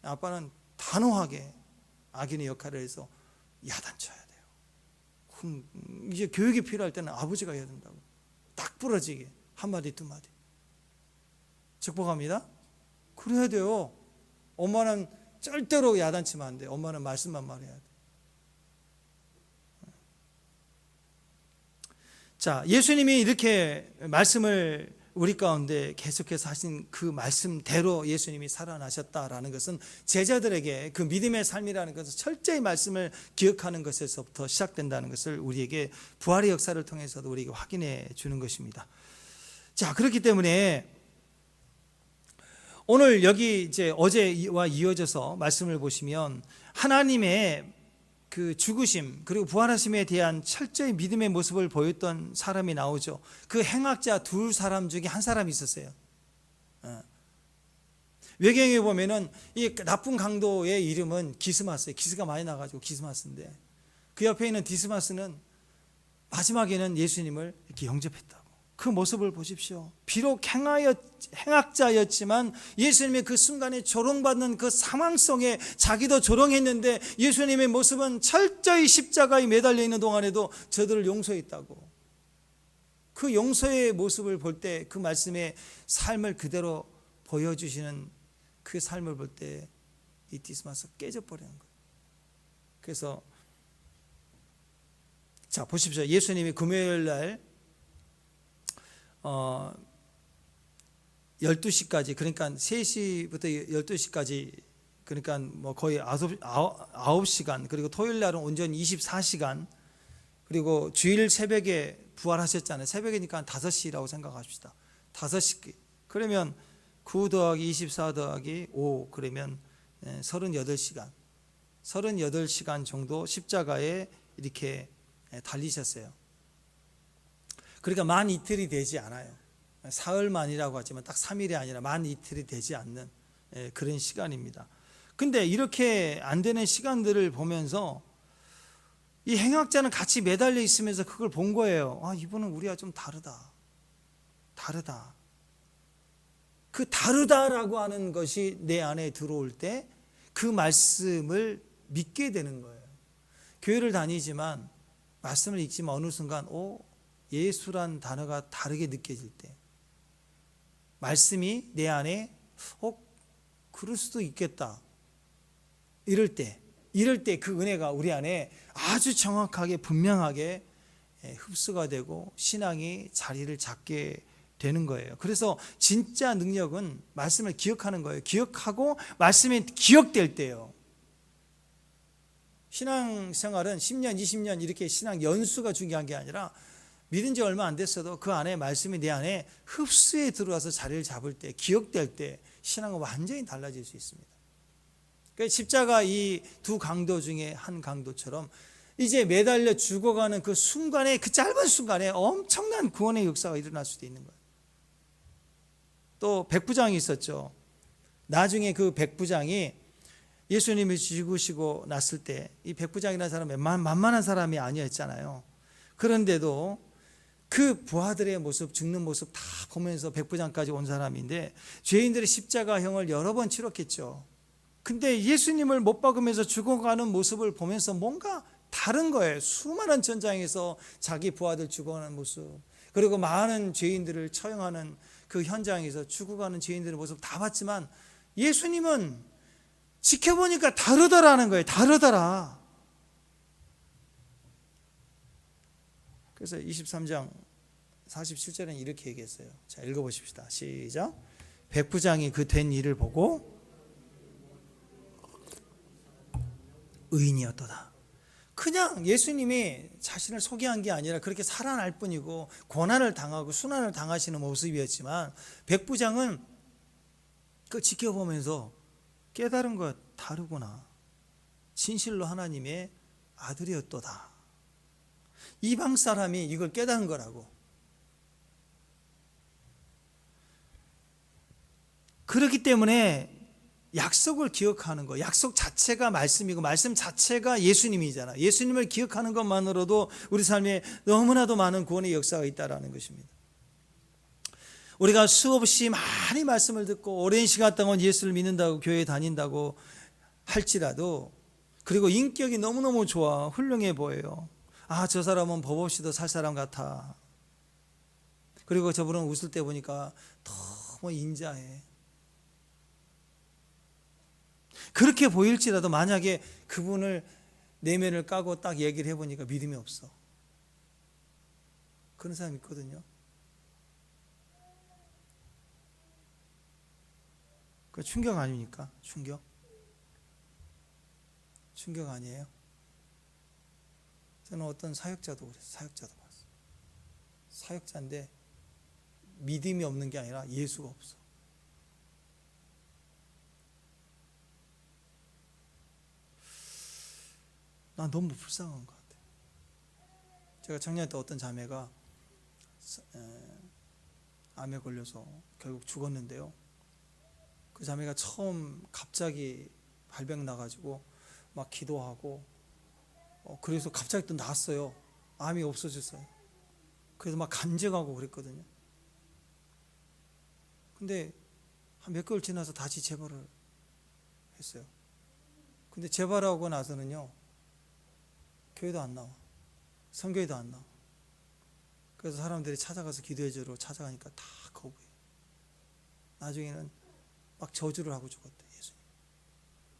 아빠는 단호하게 악인의 역할을 해서 야단쳐야 돼요. 이제 교육이 필요할 때는 아버지가 해야 된다고. 딱 부러지게 한마디 두 마디. 축복합니다. 그래야 돼요. 엄마는 절대로 야단치면 안 돼. 엄마는 말씀만 말해야 돼. 자, 예수님이 이렇게 말씀을 우리 가운데 계속해서 하신 그 말씀대로 예수님이 살아나셨다라는 것은 제자들에게 그 믿음의 삶이라는 것은 철저히 말씀을 기억하는 것에서부터 시작된다는 것을 우리에게 부활의 역사를 통해서도 우리에게 확인해 주는 것입니다. 자, 그렇기 때문에 오늘 여기 이제 어제와 이어져서 말씀을 보시면 하나님의 그 죽으심 그리고 부활하심에 대한 철저히 믿음의 모습을 보였던 사람이 나오죠. 그 행악자 두 사람 중에 한 사람이 있었어요. 외경에 보면은 이 나쁜 강도의 이름은 기스마스예요. 기스가 많이 나가지고 기스마스인데 그 옆에 있는 디스마스는 마지막에는 예수님을 이렇게 영접했다고. 그 모습을 보십시오. 비록 행악자였지만 예수님의 그 순간에 조롱받는 그 상황 속에 자기도 조롱했는데 예수님의 모습은 철저히 십자가에 매달려 있는 동안에도 저들을 용서했다고. 그 용서의 모습을 볼 때 그 말씀의 삶을 그대로 보여주시는 그 삶을 볼 때 이 디스마스가 깨져버리는 거예요. 그래서 자, 보십시오. 예수님이 금요일 날 12시까지, 그러니까 3시부터 12시까지, 그러니까 뭐 거의 9시간, 그리고 토요일 날은 온전히 24시간, 그리고 주일 새벽에 부활하셨잖아요. 새벽이니까 5시라고 생각합시다. 5시. 그러면 9 더하기 24 더하기 5, 그러면 38시간. 38시간 정도 십자가에 이렇게 달리셨어요. 그러니까 만 이틀이 되지 않아요. 사흘만이라고 하지만 딱 3일이 아니라 만 이틀이 되지 않는 그런 시간입니다. 근데 이렇게 안 되는 시간들을 보면서 이 행악자는 같이 매달려 있으면서 그걸 본 거예요. 아, 이분은 우리와 좀 다르다. 그 다르다라고 하는 것이 내 안에 들어올 때 그 말씀을 믿게 되는 거예요. 교회를 다니지만 말씀을 읽지만 어느 순간 예수란 단어가 다르게 느껴질 때, 말씀이 내 안에 그럴 수도 있겠다 이럴 때 그 은혜가 우리 안에 아주 정확하게 분명하게 흡수가 되고 신앙이 자리를 잡게 되는 거예요. 그래서 진짜 능력은 말씀을 기억하는 거예요. 기억하고 말씀이 기억될 때요. 신앙생활은 10년, 20년 이렇게 신앙 연수가 중요한 게 아니라 믿은 지 얼마 안 됐어도 그 안에 말씀이 내 안에 흡수에 들어와서 자리를 잡을 때, 기억될 때 신앙은 완전히 달라질 수 있습니다. 그러니까 십자가 이 두 강도 중에 한 강도처럼 이제 매달려 죽어가는 그 순간에, 그 짧은 순간에 엄청난 구원의 역사가 일어날 수도 있는 거예요. 또 백부장이 있었죠. 나중에 그 백부장이 예수님이 죽으시고 났을 때 이 백부장이라는 사람은 만만한 사람이 아니었잖아요. 그런데도 그 부하들의 모습, 죽는 모습 다 보면서 백부장까지 온 사람인데 죄인들의 십자가형을 여러 번 치렀겠죠. 근데 예수님을 못 박으면서 죽어가는 모습을 보면서 뭔가 다른 거예요. 수많은 전장에서 자기 부하들 죽어가는 모습, 그리고 많은 죄인들을 처형하는 그 현장에서 죽어가는 죄인들의 모습 다 봤지만 예수님은 지켜보니까 다르더라는 거예요. 다르더라. 그래서 23장 47절에는 이렇게 얘기했어요. 자, 읽어보십시다. 시작. 백부장이 그 된 일을 보고 의인이었도다. 그냥 예수님이 자신을 소개한 게 아니라 그렇게 살아날 뿐이고 고난을 당하고 순환을 당하시는 모습이었지만 백부장은 그걸 지켜보면서 깨달은 것 다르구나. 진실로 하나님의 아들이었도다. 이방 사람이 이걸 깨달은 거라고. 그렇기 때문에 약속을 기억하는 거, 약속 자체가 말씀이고 말씀 자체가 예수님이잖아. 예수님을 기억하는 것만으로도 우리 삶에 너무나도 많은 구원의 역사가 있다는 것입니다. 우리가 수없이 많이 말씀을 듣고 오랜 시간 동안 예수를 믿는다고 교회에 다닌다고 할지라도, 그리고 인격이 너무너무 좋아, 훌륭해 보여요. 아, 저 사람은 법 없이도 살 사람 같아. 그리고 저분은 웃을 때 보니까 너무 인자해. 그렇게 보일지라도 만약에 그분을 내면을 까고 딱 얘기를 해보니까 믿음이 없어. 그런 사람이 있거든요. 그 충격 아닙니까? 충격 아니에요? 저는 어떤 사역자도 그랬어요. 사역자도 봤어요. 사역자인데 믿음이 없는 게 아니라 예수가 없어. 난 너무 불쌍한 것 같아요. 제가 작년에 또 어떤 자매가 암에 걸려서 결국 죽었는데요. 그 자매가 처음 갑자기 발병 나가지고 막 기도하고 그래서 갑자기 또 나았어요. 암이 없어졌어요. 그래서 막 간증하고 그랬거든요. 근데 한 몇 개월 지나서 다시 재발을 했어요. 근데 재발하고 나서는요, 교회도 안 나와. 선교회도 안 나와. 그래서 사람들이 찾아가서 기도해주러 찾아가니까 다 거부해요. 나중에는 막 저주를 하고 죽었대, 예수님.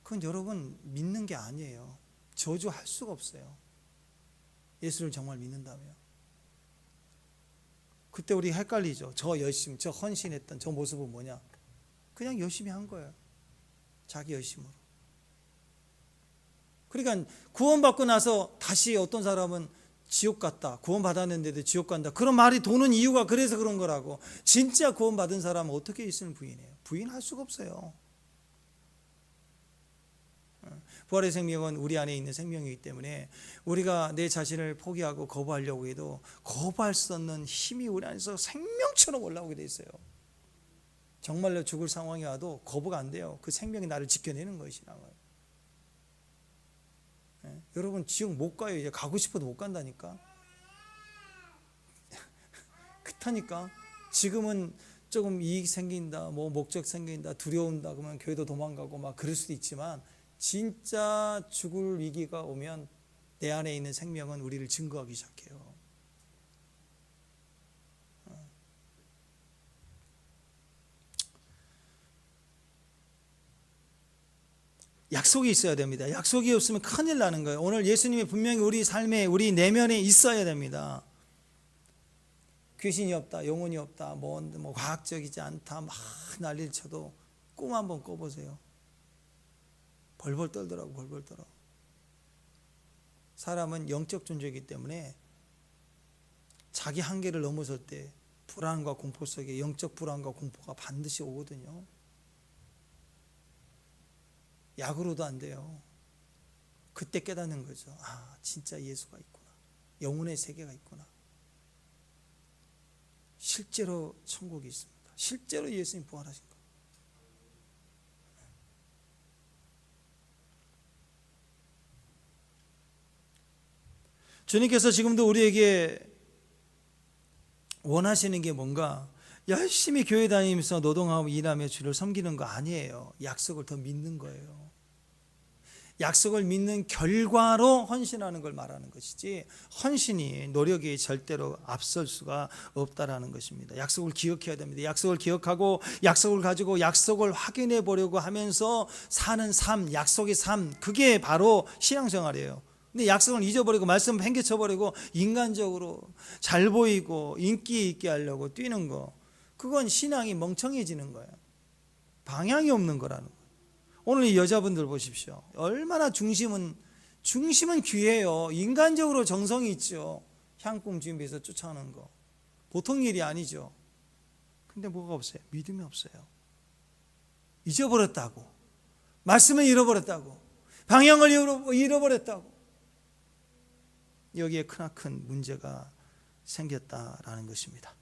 그건 여러분 믿는 게 아니에요. 저주할 수가 없어요. 예수를 정말 믿는다면. 그때 우리 헷갈리죠. 저 열심, 저 헌신했던 저 모습은 뭐냐? 그냥 열심히 한 거예요. 자기 열심으로. 그러니까 구원받고 나서 다시 어떤 사람은 지옥 갔다, 구원받았는데도 지옥 간다, 그런 말이 도는 이유가 그래서 그런 거라고. 진짜 구원받은 사람은 어떻게 예수를 부인해요? 부인할 수가 없어요. 부활의 생명은 우리 안에 있는 생명이기 때문에 우리가 내 자신을 포기하고 거부하려고 해도 거부할 수 없는 힘이 우리 안에서 생명처럼 올라오게 돼 있어요. 정말로 죽을 상황이 와도 거부가 안 돼요. 그 생명이 나를 지켜내는 것이라고요. 여러분 지옥 못 가요. 이제 가고 싶어도 못 간다니까. 그렇다니까. 지금은 조금 이익 생긴다, 뭐 목적 생긴다, 두려운다 그러면 교회도 도망가고 막 그럴 수도 있지만, 진짜 죽을 위기가 오면 내 안에 있는 생명은 우리를 증거하기 시작해요. 약속이 있어야 됩니다. 약속이 없으면 큰일 나는 거예요. 오늘 예수님이 분명히 우리 삶에, 우리 내면에 있어야 됩니다. 귀신이 없다, 영혼이 없다, 뭐 과학적이지 않다 막 난리를 쳐도 꿈 한번 꿔보세요. 벌벌 떨더라고. 벌벌 떨어. 사람은 영적 존재이기 때문에 자기 한계를 넘어설 때 불안과 공포 속에 영적 불안과 공포가 반드시 오거든요. 약으로도 안 돼요. 그때 깨닫는 거죠. 아, 진짜 예수가 있구나. 영혼의 세계가 있구나. 실제로 천국이 있습니다. 실제로 예수님 부활하신 거. 주님께서 지금도 우리에게 원하시는 게 뭔가 열심히 교회 다니면서 노동하고 일하며 주를 섬기는 거 아니에요. 약속을 더 믿는 거예요. 약속을 믿는 결과로 헌신하는 걸 말하는 것이지, 헌신이 노력이 절대로 앞설 수가 없다라는 것입니다. 약속을 기억해야 됩니다. 약속을 기억하고 약속을 가지고 약속을 확인해 보려고 하면서 사는 삶, 약속의 삶, 그게 바로 신앙생활이에요. 근데 약속을 잊어버리고 말씀 팽개쳐버리고 인간적으로 잘 보이고 인기 있게 하려고 뛰는 거, 그건 신앙이 멍청해지는 거예요. 방향이 없는 거라는 거예요. 오늘 이 여자분들 보십시오. 얼마나 중심은 귀해요. 인간적으로 정성이 있죠. 향품 준비해서 쫓아오는 거 보통 일이 아니죠. 근데 뭐가 없어요? 믿음이 없어요. 잊어버렸다고, 말씀을 잃어버렸다고, 방향을 잃어버렸다고. 여기에 크나큰 문제가 생겼다라는 것입니다.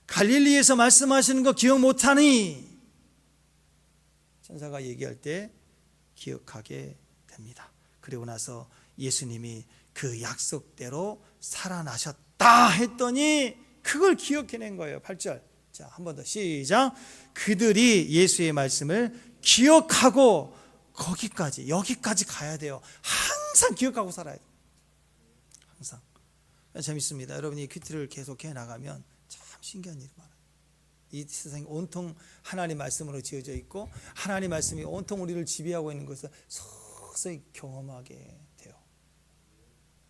갈릴리에서 말씀하시는 거 기억 못하니 천사가 얘기할 때 기억하게 됩니다. 그리고 나서 예수님이 그 약속대로 살아나셨다 했더니 그걸 기억해낸 거예요. 8절. 자, 한 번 더 시작. 그들이 예수의 말씀을 기억하고 여기까지 가야 돼요. 항상 기억하고 살아야 돼요. 항상. 재밌습니다. 여러분이 큐티를 계속 해나가면 참 신기한 일이 많아요. 이 세상이 온통 하나님 말씀으로 지어져 있고 하나님 말씀이 온통 우리를 지배하고 있는 것을 서서히 경험하게 돼요.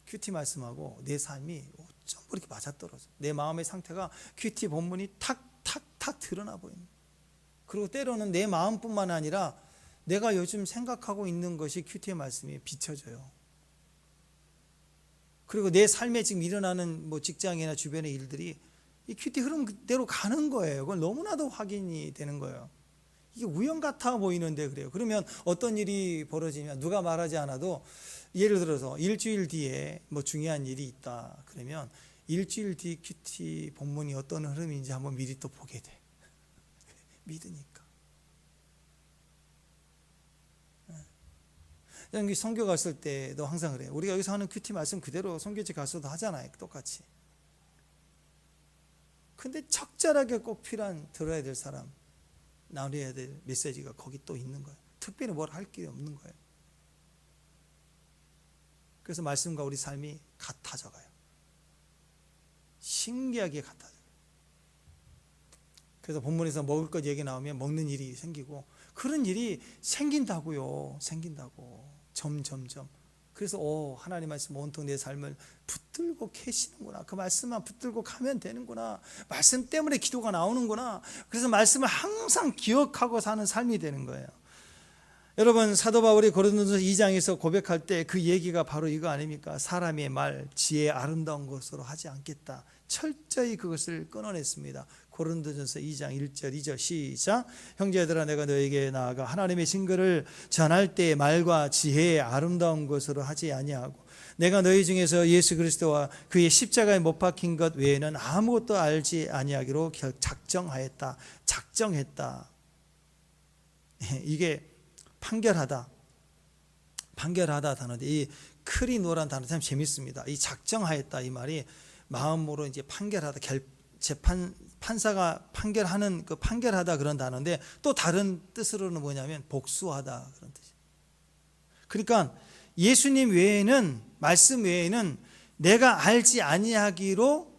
큐티 말씀하고 내 삶이 어쩜 그렇게 맞아떨어져. 내 마음의 상태가 큐티 본문이 탁탁탁 드러나 보이는. 그리고 때로는 내 마음뿐만 아니라 내가 요즘 생각하고 있는 것이 큐티의 말씀이 비춰져요. 그리고 내 삶에 지금 일어나는 뭐 직장이나 주변의 일들이 이 큐티 흐름 그대로 가는 거예요. 그건 너무나도 확인이 되는 거예요. 이게 우연 같아 보이는데 그래요. 그러면 어떤 일이 벌어지면 누가 말하지 않아도 예를 들어서 일주일 뒤에 뭐 중요한 일이 있다 그러면 일주일 뒤 큐티 본문이 어떤 흐름인지 한번 미리 또 보게 돼. 믿으니까. 여기 선교 갔을 때도 항상 그래요. 우리가 여기서 하는 큐티 말씀 그대로 선교지 가서도 하잖아요. 똑같이. 근데 적절하게 꼭 필요한 들어야 될 사람, 나눠야 될 메시지가 거기 또 있는 거예요. 특별히 뭘 할 게 없는 거예요. 그래서 말씀과 우리 삶이 같아져 가요. 신기하게 같아져요. 그래서 본문에서 먹을 것 얘기 나오면 먹는 일이 생기고 그런 일이 생긴다고요. 생긴다고. 점점점. 그래서 하나님 말씀 온통 내 삶을 붙들고 계시는구나. 그 말씀만 붙들고 가면 되는구나. 말씀 때문에 기도가 나오는구나. 그래서 말씀을 항상 기억하고 사는 삶이 되는 거예요. 여러분 사도 바울이 고린도전서 2장에서 고백할 때 그 얘기가 바로 이거 아닙니까? 사람의 말, 지혜의 아름다운 것으로 하지 않겠다. 철저히 그것을 끊어냈습니다. 고린도전서 2장 1절 2절 시작. 형제들아 내가 너에게 나아가 하나님의 증거를 전할 때 말과 지혜의 아름다운 것으로 하지 아니하고 내가 너희 중에서 예수 그리스도와 그의 십자가에 못 박힌 것 외에는 아무것도 알지 아니하기로 작정하였다. 작정했다. 이게 판결하다 단어인데 이 크리노란 단어 참 재밌습니다. 이 작정하였다 이 말이 마음으로 이제 판결하다 판사가 판결하는 그 판결하다 그런 단어인데 또 다른 뜻으로는 뭐냐면 복수하다 그런 뜻이에요. 그러니까 예수님 외에는 말씀 외에는 내가 알지 아니하기로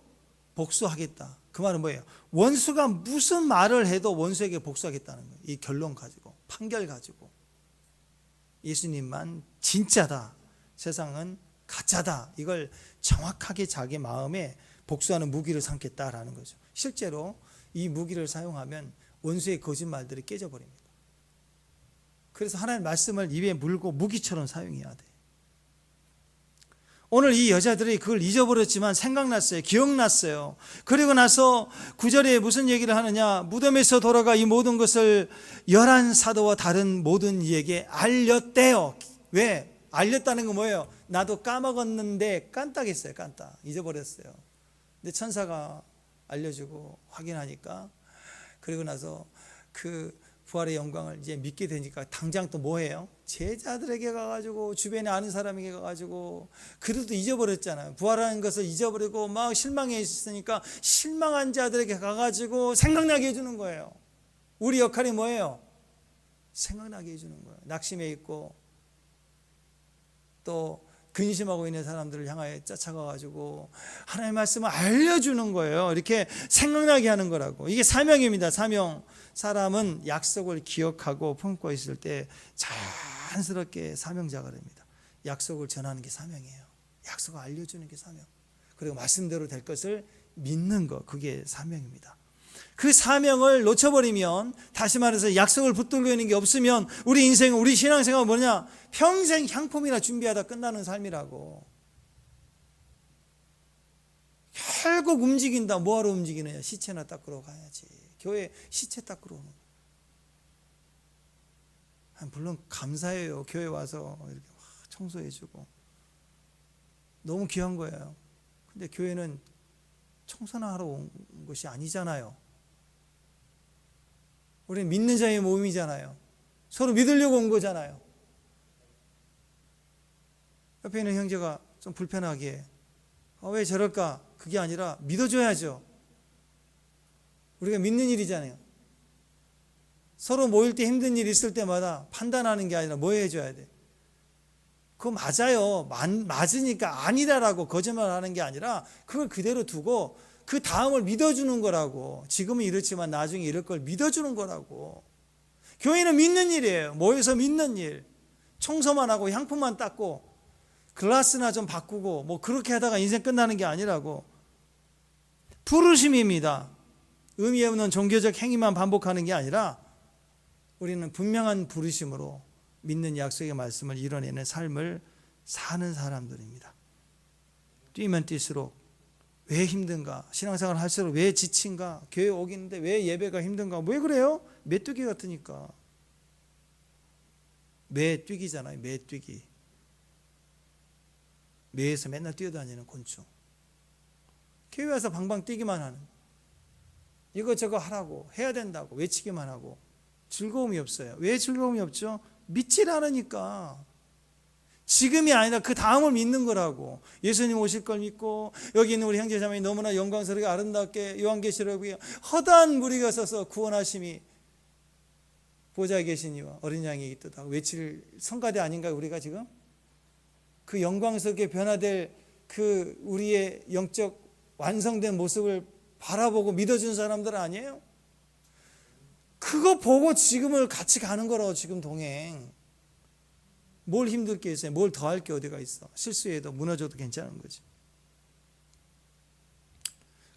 복수하겠다. 그 말은 뭐예요? 원수가 무슨 말을 해도 원수에게 복수하겠다는 거예요. 이 결론 가지고 판결 가지고 예수님만 진짜다. 세상은 가짜다. 이걸 정확하게 자기 마음에 복수하는 무기를 삼겠다라는 거죠. 실제로 이 무기를 사용하면 원수의 거짓말들이 깨져버립니다. 그래서 하나님의 말씀을 입에 물고 무기처럼 사용해야 돼. 오늘 이 여자들이 그걸 잊어버렸지만 생각났어요. 기억났어요. 그리고 나서 9절에 무슨 얘기를 하느냐. 무덤에서 돌아가 이 모든 것을 11사도와 다른 모든 이에게 알렸대요. 왜? 알렸다는 건 뭐예요? 나도 까먹었는데 깐딱했어요. 깐딱. 잊어버렸어요. 근데 천사가 알려주고 확인하니까 그리고 나서 그 부활의 영광을 이제 믿게 되니까 당장 또 뭐해요? 제자들에게 가가지고 주변에 아는 사람에게 가가지고 그래도 잊어버렸잖아요. 부활하는 것을 잊어버리고 막 실망해 있으니까 실망한 자들에게 가가지고 생각나게 해주는 거예요. 우리 역할이 뭐예요? 생각나게 해주는 거예요. 낙심해 있고 또 근심하고 있는 사람들을 향하여 쫓아가가지고 하나님의 말씀을 알려주는 거예요. 이렇게 생각나게 하는 거라고. 이게 사명입니다. 사명. 사람은 약속을 기억하고 품고 있을 때 자연스럽게 사명자가 됩니다. 약속을 전하는 게 사명이에요. 약속을 알려주는 게 사명. 그리고 말씀대로 될 것을 믿는 것, 그게 사명입니다. 그 사명을 놓쳐버리면, 다시 말해서 약속을 붙들고 있는 게 없으면 우리 인생, 우리 신앙생활은 뭐냐? 평생 향품이나 준비하다 끝나는 삶이라고. 결국 움직인다. 뭐하러 움직이느냐? 시체나 닦으러 가야지. 교회 시체 닦으러 오는 거예요. 물론 감사해요. 교회 와서 이렇게 청소해주고 너무 귀한 거예요. 근데 교회는 청소나 하러 온 것이 아니잖아요. 우리는 믿는 자의 모임이잖아요. 서로 믿으려고 온 거잖아요. 옆에 있는 형제가 좀 불편하게 왜 저럴까? 그게 아니라 믿어줘야죠. 우리가 믿는 일이잖아요. 서로 모일 때 힘든 일 있을 때마다 판단하는 게 아니라 뭐 해줘야 돼? 그거 맞아요. 맞으니까 아니다라고 거짓말하는 게 아니라 그걸 그대로 두고 그 다음을 믿어주는 거라고. 지금은 이렇지만 나중에 이럴 걸 믿어주는 거라고. 교회는 믿는 일이에요. 모여서 믿는 일. 청소만 하고 향품만 닦고 글라스나 좀 바꾸고 뭐 그렇게 하다가 인생 끝나는 게 아니라고. 부르심입니다. 의미 없는 종교적 행위만 반복하는 게 아니라 우리는 분명한 부르심으로 믿는 약속의 말씀을 이뤄내는 삶을 사는 사람들입니다. 뛰면 뛸수록 왜 힘든가? 신앙생활 할수록 왜 지친가? 교회 오기는데 왜 예배가 힘든가? 왜 그래요? 메뚜기 같으니까. 메뛰기잖아요. 메뛰기. 매에서 맨날 뛰어다니는 곤충. 교회 와서 방방 뛰기만 하는, 이거저거 하라고, 해야 된다고 외치기만 하고 즐거움이 없어요. 왜 즐거움이 없죠? 믿질 않으니까. 지금이 아니라 그 다음을 믿는 거라고. 예수님 오실 걸 믿고 여기 있는 우리 형제자매이 너무나 영광스럽게 아름답게 요한계시록에 허다한 무리가 서서 구원하심이 보좌에 계신 이와 어린 양이 있도다 외칠 성가대 아닌가요? 우리가 지금 그 영광스럽게 변화될 그 우리의 영적 완성된 모습을 바라보고 믿어준 사람들 아니에요? 그거 보고 지금을 같이 가는 거라고. 지금 동행 뭘 힘들 게 있어요? 뭘 더 할 게 어디가 있어? 실수해도 무너져도 괜찮은 거지.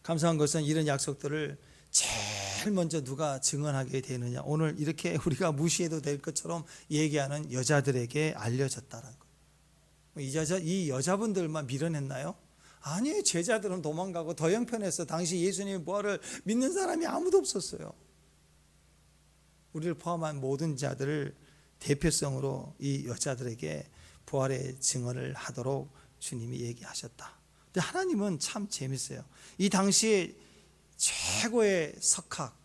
감사한 것은 이런 약속들을 제일 먼저 누가 증언하게 되느냐, 오늘 이렇게 우리가 무시해도 될 것처럼 얘기하는 여자들에게 알려졌다는 거예요. 이 여자분들만 밀어냈나요? 아니에요. 제자들은 도망가고 더 형편에서 당시 예수님의 부활을 믿는 사람이 아무도 없었어요. 우리를 포함한 모든 자들을 대표성으로 이 여자들에게 부활의 증언을 하도록 주님이 얘기하셨다. 근데 하나님은 참 재밌어요. 이 당시에 최고의 석학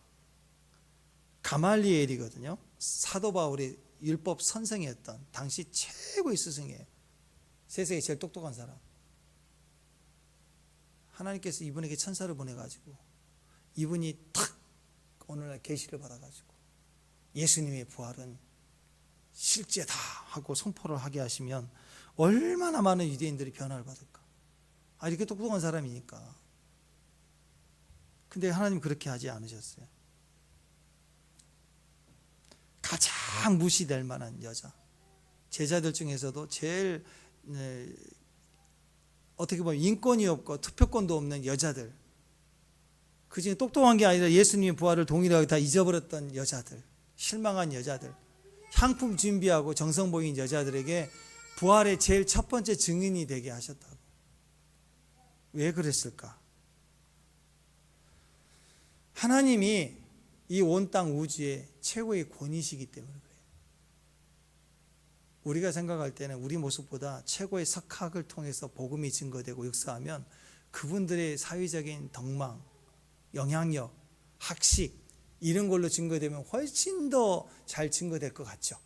가말리엘이거든요. 사도 바울이 율법 선생이었던 당시 최고의 스승이에요. 세상에 제일 똑똑한 사람. 하나님께서 이분에게 천사를 보내가지고 이분이 탁 오늘날 계시를 받아가지고 예수님의 부활은 실제다 하고 선포를 하게 하시면 얼마나 많은 유대인들이 변화를 받을까. 이렇게 똑똑한 사람이니까. 근데 하나님 그렇게 하지 않으셨어요. 가장 무시될 만한 여자, 제자들 중에서도 제일 어떻게 보면 인권이 없고 투표권도 없는 여자들, 그중에 똑똑한 게 아니라 예수님의 부활을 동일하게 다 잊어버렸던 여자들, 실망한 여자들, 향품 준비하고 정성 보인 여자들에게 부활의 제일 첫 번째 증인이 되게 하셨다고. 왜 그랬을까? 하나님이 이 온 땅 우주의 최고의 권위시기 때문에 그래요. 우리가 생각할 때는 우리 모습보다 최고의 석학을 통해서 복음이 증거되고 역사하면 그분들의 사회적인 덕망, 영향력, 학식 이런 걸로 증거되면 훨씬 더 잘 증거될 것 같죠.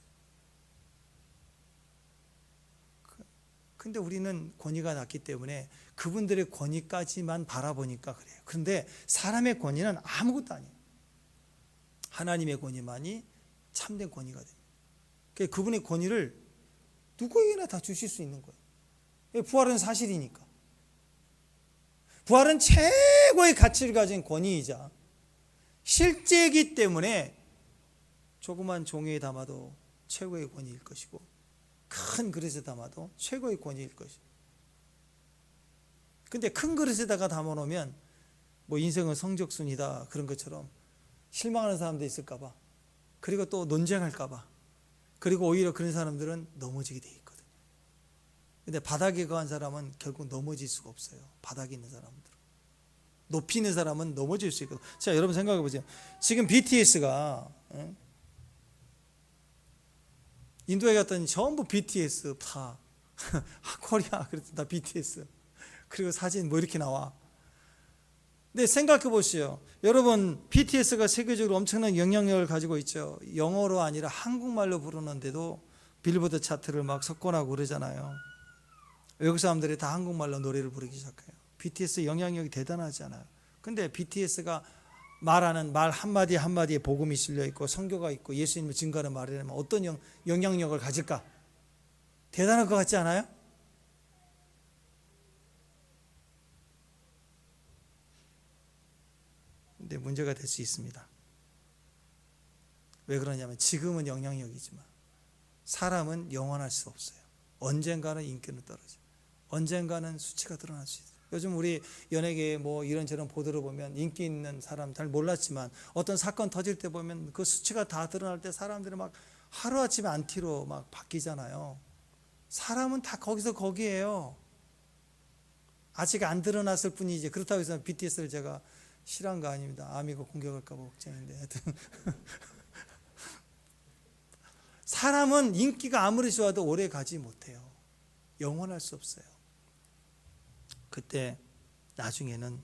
근데 우리는 권위가 낮기 때문에 그분들의 권위까지만 바라보니까 그래요. 그런데 사람의 권위는 아무것도 아니에요. 하나님의 권위만이 참된 권위가 됩니다. 그분의 권위를 누구에게나 다 주실 수 있는 거예요. 부활은 사실이니까. 부활은 최고의 가치를 가진 권위이자 실제이기 때문에 조그만 종이에 담아도 최고의 권위일 것이고 큰 그릇에 담아도 최고의 권위일 것이고. 근데 큰 그릇에다가 담아놓으면 뭐 인생은 성적순이다 그런 것처럼 실망하는 사람도 있을까 봐, 그리고 또 논쟁할까 봐, 그리고 오히려 그런 사람들은 넘어지게 돼 있거든요. 근데 바닥에 거한 사람은 결국 넘어질 수가 없어요. 바닥에 있는 사람들, 높이 있는 사람은 넘어질 수 있거든요. 자, 여러분 생각해 보세요. 지금 BTS가 인도에 갔더니 전부 BTS 다 코리아 그래서 다 BTS, 그리고 사진 뭐 이렇게 나와. 근데 생각해 보시오. 여러분, BTS가 세계적으로 엄청난 영향력을 가지고 있죠. 영어로 아니라 한국말로 부르는데도 빌보드 차트를 막 석권하고 그러잖아요. 외국 사람들이 다 한국말로 노래를 부르기 시작해요. BTS 영향력이 대단하잖아요. 근데 BTS가 말하는 말 한마디 한마디에 복음이 실려 있고 성교가 있고 예수님을 증거하는 말이라면 어떤 영향력을 가질까? 대단할 것 같지 않아요? 근데 문제가 될 수 있습니다. 왜 그러냐면 지금은 영향력이지만 사람은 영원할 수 없어요. 언젠가는 인기는 떨어져요. 언젠가는 수치가 드러날 수 있어요. 요즘 우리 연예계 뭐 이런저런 보도를 보면 인기 있는 사람 잘 몰랐지만 어떤 사건 터질 때 보면 그 수치가 다 드러날 때 사람들이 막 하루아침에 안티로 막 바뀌잖아요. 사람은 다 거기서 거기에요. 아직 안 드러났을 뿐이지. 그렇다고 해서 BTS를 제가 싫어한 거 아닙니다. 아미가 공격할까 봐 걱정인데 하여튼 사람은 인기가 아무리 좋아도 오래 가지 못해요. 영원할 수 없어요. 그때 나중에는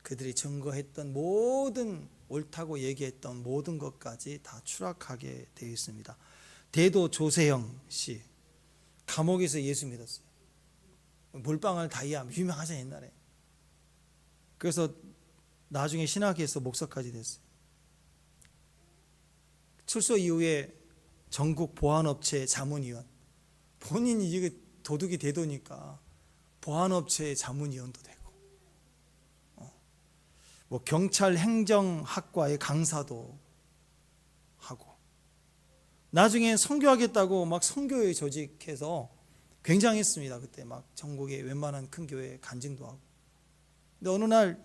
그들이 증거했던 모든 옳다고 얘기했던 모든 것까지 다 추락하게 되어 있습니다. 대도 조세영 씨 감옥에서 예수 믿었어요. 물방울 다이아 유명하잖아요 옛날에. 그래서 나중에 신학에서 목사까지 됐어요. 출소 이후에 전국 보안업체 자문위원, 본인이 이게 도둑이 되도니까 보안업체 자문위원도 되고, 뭐 경찰 행정학과의 강사도 하고, 나중에 선교하겠다고 막 선교회 조직해서 굉장했습니다. 그때 막 전국의 웬만한 큰 교회 간증도 하고. 근데 어느 날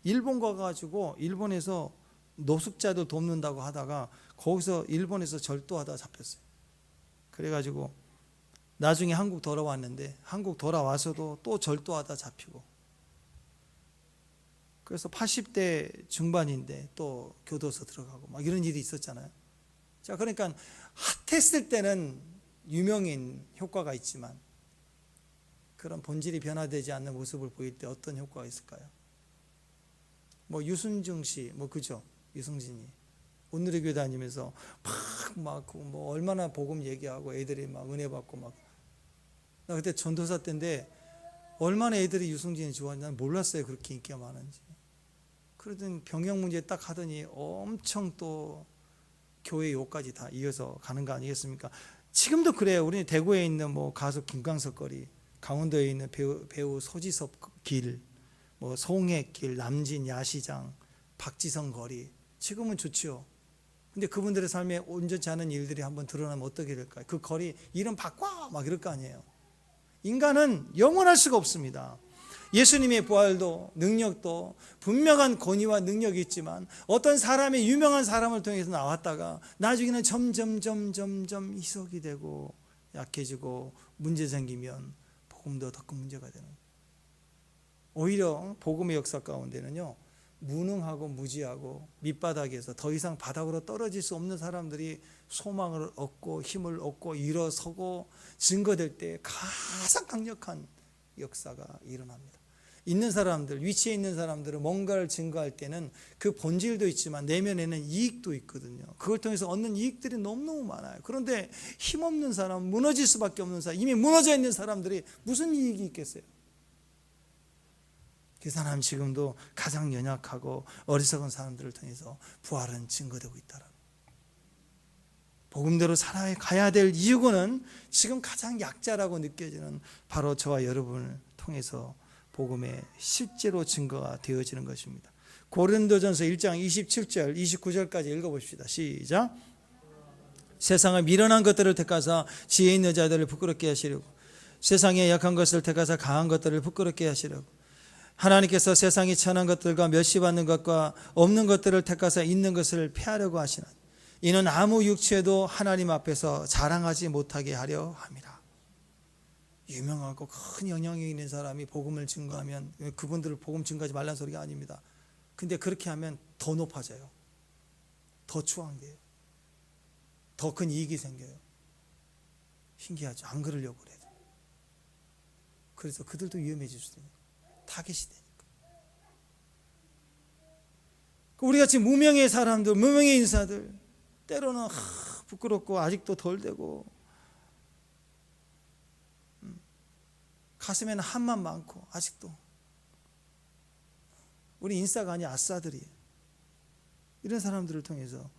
일본 가가지고 일본에서 노숙자들 돕는다고 하다가 거기서 일본에서 절도하다 잡혔어요. 그래가지고 나중에 한국 돌아왔는데 한국 돌아와서도 또 절도하다 잡히고, 그래서 80대 중반인데 또 교도소 들어가고 막 이런 일이 있었잖아요. 자, 그러니까 핫했을 때는 유명인 효과가 있지만 그런 본질이 변화되지 않는 모습을 보일 때 어떤 효과가 있을까요? 뭐 유순중 씨, 뭐 그죠? 유승진이 온누리 교회 다니면서 막 뭐 얼마나 복음 얘기하고 애들이 막 은혜 받고 막. 나 그때 전도사 때인데 얼마나 애들이 유승진이 좋아하는지 난 몰랐어요. 그렇게 인기가 많은지. 그러던 병역 문제 딱 하더니 엄청 또 교회 욕까지 다 이어서 가는 거 아니겠습니까? 지금도 그래요. 우리 대구에 있는 뭐 가수 김광석 거리, 강원도에 있는 배우 소지섭 길, 뭐 송해길, 남진 야시장, 박지성 거리, 지금은 좋지요. 근데 그분들의 삶에 온전치 않은 일들이 한번 드러나면 어떻게 될까요? 그 거리 이름 바꿔 막 이럴 거 아니에요. 인간은 영원할 수가 없습니다. 예수님의 부활도 능력도 분명한 권위와 능력이 있지만 어떤 사람이 유명한 사람을 통해서 나왔다가 나중에는 점점 희석이 되고 약해지고 문제 생기면 복음도 더 큰 문제가 되는 거예요. 오히려 복음의 역사 가운데는요, 무능하고 무지하고 밑바닥에서 더 이상 바닥으로 떨어질 수 없는 사람들이 소망을 얻고 힘을 얻고 일어서고 증거될 때 가장 강력한 역사가 일어납니다. 있는 사람들, 위치에 있는 사람들은 뭔가를 증거할 때는 그 본질도 있지만 내면에는 이익도 있거든요. 그걸 통해서 얻는 이익들이 너무너무 많아요. 그런데 힘없는 사람, 무너질 수밖에 없는 사람, 이미 무너져 있는 사람들이 무슨 이익이 있겠어요? 그 사람 지금도 가장 연약하고 어리석은 사람들을 통해서 부활은 증거되고 있다는, 복음대로 살아가야 될 이유는 지금 가장 약자라고 느껴지는 바로 저와 여러분을 통해서 복음의 실제로 증거가 되어지는 것입니다. 고린도전서 1장 27절 29절까지 읽어봅시다. 시작. 세상을 미련한 것들을 택하사 지혜 있는 자들을 부끄럽게 하시려고, 세상에 약한 것을 택하사 강한 것들을 부끄럽게 하시려고, 하나님께서 세상이 천한 것들과 멸시받는 것과 없는 것들을 택하사 있는 것을 폐하려고 하시나, 이는 아무 육체도 하나님 앞에서 자랑하지 못하게 하려 함이라. 유명하고 큰 영향이 있는 사람이 복음을 증거하면 그분들을 복음 증거하지 말라는 소리가 아닙니다. 근데 그렇게 하면 더 높아져요. 더 추앙돼요. 더 큰 이익이 생겨요. 신기하죠? 안 그러려고 그래도. 그래서 그들도 위험해질 수도 있는 거예요. 타겟이 되니까. 우리같이 무명의 사람들, 무명의 인사들, 때로는 부끄럽고 아직도 덜 되고 가슴에는 한만 많고 아직도 우리 인싸가 아니 아싸들이에요. 이런 사람들을 통해서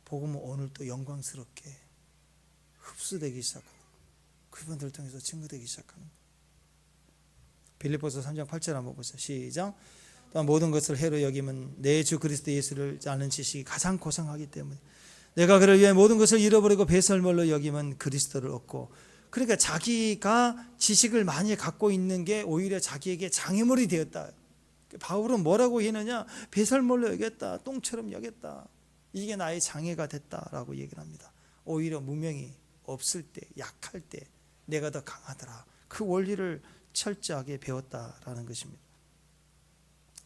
복음은 오늘 또 영광스럽게 흡수되기 시작하는 거예요. 그분들을 통해서 증거되기 시작하는 거예요. 빌립보서 3장 8절 한번 보세요. 시작. 또한 모든 것을 해로 여김은 내 주 그리스도 예수를 아는 지식이 가장 고상하기 때문에 내가 그를 위해 모든 것을 잃어버리고 배설물로 여김은 그리스도를 얻고 그러니까 자기가 지식을 많이 갖고 있는 게 오히려 자기에게 장애물이 되었다. 바울은 뭐라고 했느냐? 배설물로 여겼다, 똥처럼 여겼다. 이게 나의 장애가 됐다라고 얘기를 합니다. 오히려 무명이 없을 때, 약할 때 내가 더 강하더라. 그 원리를 철저하게 배웠다라는 것입니다.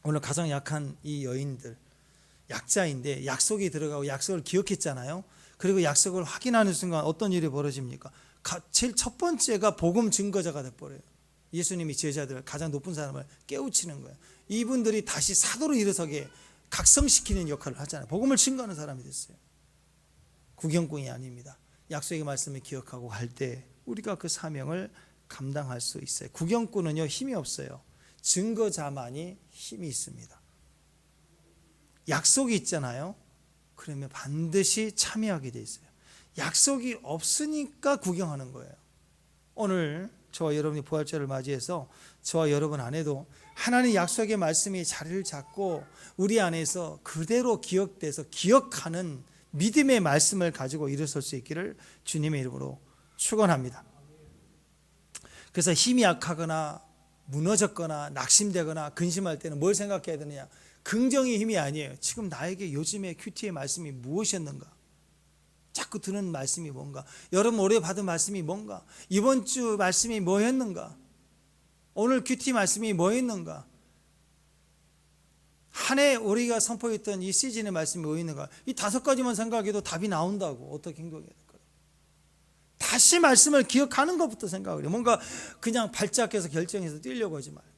오늘 가장 약한 이 여인들, 약자인데 약속이 들어가고 약속을 기억했잖아요. 그리고 약속을 확인하는 순간 어떤 일이 벌어집니까? 제일 첫 번째가 복음 증거자가 돼버려요. 예수님이 제자들 가장 높은 사람을 깨우치는 거예요. 이분들이 다시 사도로 일어서게 각성시키는 역할을 하잖아요. 복음을 증거하는 사람이 됐어요. 구경꾼이 아닙니다. 약속의 말씀을 기억하고 할 때 우리가 그 사명을 감당할 수 있어요. 구경꾼은요, 힘이 없어요. 증거자만이 힘이 있습니다. 약속이 있잖아요. 그러면 반드시 참여하게 돼 있어요. 약속이 없으니까 구경하는 거예요. 오늘 저와 여러분이 부활절을 맞이해서 저와 여러분 안에도 하나님 약속의 말씀이 자리를 잡고 우리 안에서 그대로 기억돼서 기억하는 믿음의 말씀을 가지고 일어설 수 있기를 주님의 이름으로 축원합니다. 그래서 힘이 약하거나 무너졌거나 낙심되거나 근심할 때는 뭘 생각해야 되느냐? 긍정의 힘이 아니에요. 지금 나에게 요즘에 큐티의 말씀이 무엇이었는가? 자꾸 듣는 말씀이 뭔가? 여러분 올해 받은 말씀이 뭔가? 이번 주 말씀이 뭐였는가? 오늘 큐티 말씀이 뭐였는가? 한 해 우리가 선포했던 이 시즌의 말씀이 뭐였는가? 이 5가지만 생각해도 답이 나온다고. 어떻게 행동해야 될까? 다시 말씀을 기억하는 것부터 생각을 해요. 뭔가 그냥 발작해서 결정해서 뛰려고 하지 말고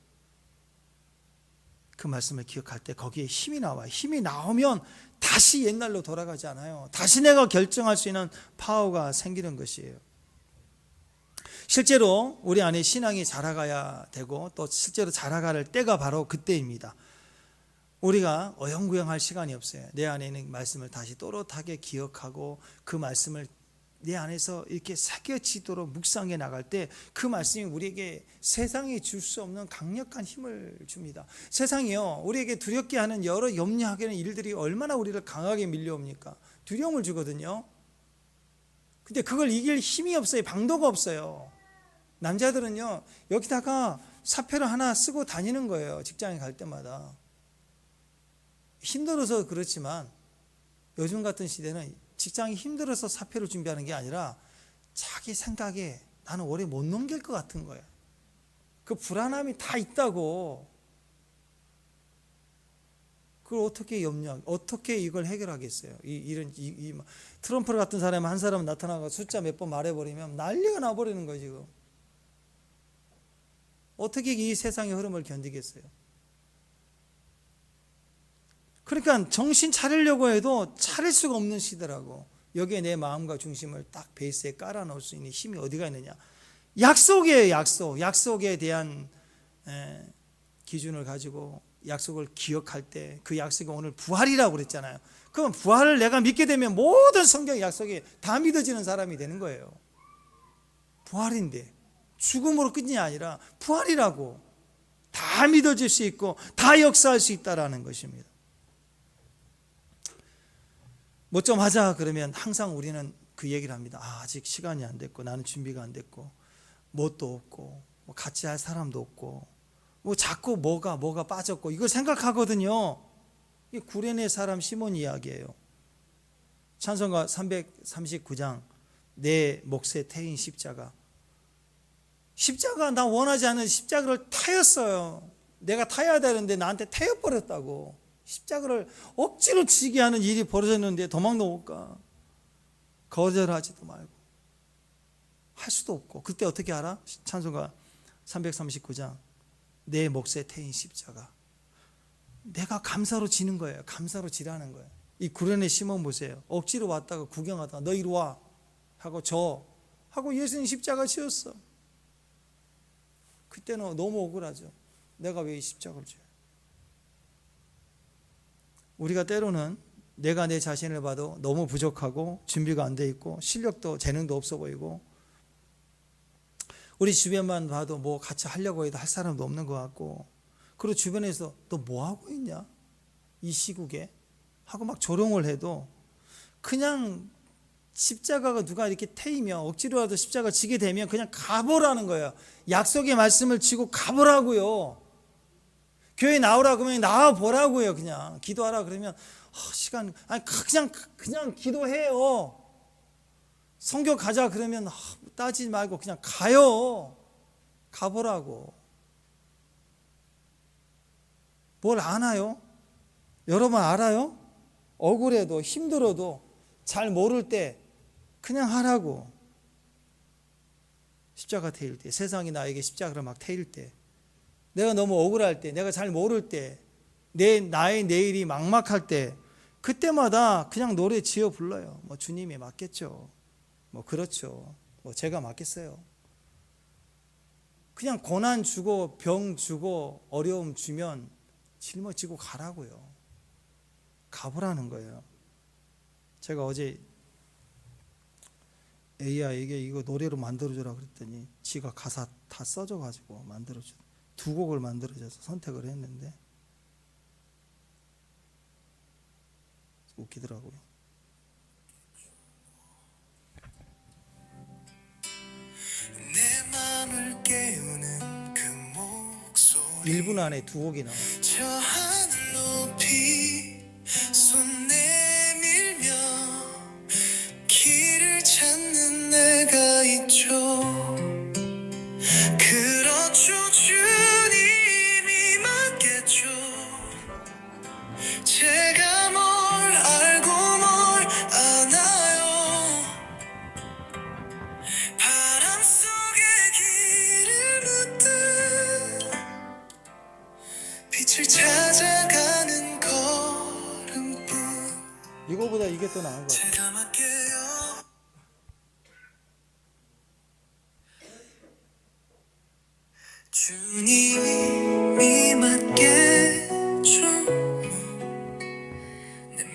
그 말씀을 기억할 때 거기에 힘이 나와요. 힘이 나오면 다시 옛날로 돌아가지 않아요. 다시 내가 결정할 수 있는 파워가 생기는 것이에요. 실제로 우리 안에 신앙이 자라가야 되고 또 실제로 자라갈 때가 바로 그때입니다. 우리가 어영부영할 시간이 없어요. 내 안에 있는 말씀을 다시 또렷하게 기억하고 그 말씀을 내 안에서 이렇게 새겨지도록 묵상해 나갈 때 그 말씀이 우리에게 세상이 줄 수 없는 강력한 힘을 줍니다. 세상이요, 우리에게 두렵게 하는 여러 염려하게 하는 일들이 얼마나 우리를 강하게 밀려옵니까? 두려움을 주거든요. 근데 그걸 이길 힘이 없어요. 방도가 없어요. 남자들은요, 여기다가 사표를 하나 쓰고 다니는 거예요. 직장에 갈 때마다. 힘들어서 그렇지만 요즘 같은 시대는 직장이 힘들어서 사표를 준비하는 게 아니라 자기 생각에 나는 오래 못 넘길 것 같은 거예요. 그 불안함이 다 있다고. 그걸 어떻게 이걸 해결하겠어요? 트럼프 같은 사람 한 사람 나타나고 숫자 몇 번 말해버리면 난리가 나버리는 거예요, 지금. 어떻게 이 세상의 흐름을 견디겠어요? 그러니까 정신 차리려고 해도 차릴 수가 없는 시대라고. 여기에 내 마음과 중심을 딱 베이스에 깔아 놓을 수 있는 힘이 어디가 있느냐? 약속이에요. 약속에 대한 기준을 가지고 약속을 기억할 때 그 약속이 오늘 부활이라고 그랬잖아요. 그럼 부활을 내가 믿게 되면 모든 성경 약속이 다 믿어지는 사람이 되는 거예요. 부활인데 죽음으로 끝이 아니라 부활이라고. 다 믿어질 수 있고 다 역사할 수 있다라는 것입니다. 뭐 좀 하자 그러면 항상 우리는 그 얘기를 합니다. 아직 시간이 안 됐고 나는 준비가 안 됐고 뭣도 없고 뭐 같이 할 사람도 없고 뭐 자꾸 뭐가 빠졌고 이걸 생각하거든요. 이 구레네 사람 시몬 이야기예요. 찬송가 339장 내 몫에 태인 십자가 나 원하지 않는 십자가를 타였어요. 내가 타야 되는데 나한테 태워버렸다고. 십자가를 억지로 지게 하는 일이 벌어졌는데 도망도 못 가. 거절하지도 말고 할 수도 없고. 그때 어떻게 알아? 찬송가 339장 내 몫에 태인 십자가. 내가 감사로 지는 거예요. 감사로 지라는 거예요. 이 구레네 시몬 보세요. 억지로 왔다가 구경하다가 너 이리 와 하고 하고 예수님 십자가 지었어. 그때는 너무 억울하죠. 내가 왜 이 십자가를 져요? 우리가 때로는 내가 내 자신을 봐도 너무 부족하고 준비가 안 돼 있고 실력도 재능도 없어 보이고 우리 주변만 봐도 뭐 같이 하려고 해도 할 사람도 없는 것 같고 그리고 주변에서 너 뭐 하고 있냐? 이 시국에 하고 막 조롱을 해도 그냥 십자가가 누가 이렇게 태이면 억지로라도 십자가 지게 되면 그냥 가보라는 거예요. 약속의 말씀을 지고 가보라고요. 교회 나오라 그러면 나와 보라고요. 그냥 기도하라 그러면 시간 아니 그냥 기도해요. 성교 가자 그러면 따지지 말고 그냥 가요. 가보라고. 뭘 아나요? 여러분 알아요? 억울해도 힘들어도 잘 모를 때 그냥 하라고. 십자가 태일 때, 세상이 나에게 십자가를 막 태일 때, 내가 너무 억울할 때, 내가 잘 모를 때, 나의 내일이 막막할 때, 그때마다 그냥 노래 지어 불러요. 뭐 주님이 맞겠죠. 뭐 그렇죠. 뭐 제가 맞겠어요. 그냥 고난 주고 병 주고 어려움 주면 짊어지고 가라고요. 가보라는 거예요. 제가 어제 AI에게 이거 노래로 만들어주라 그랬더니 지가 가사 다 써줘가지고 만들어줘. 두 곡을 만들어줘서 선택을 했는데 웃기더라고요. 내 맘을 깨우는 그 목소리 1분 안에 두 곡이 나와요. 저 하늘 높이 손 내밀며 길을 찾는 내가 있죠. 그렇죠. 주님이 맞겠죠. 제가 뭘 알고 뭘 아나요. 바람 속에 길을 묻듯 빛을 찾아가는 걸음뿐. 이거보다 이게 더 나은 것 같아요. 제가 맞게요. 주님이 맞겠죠.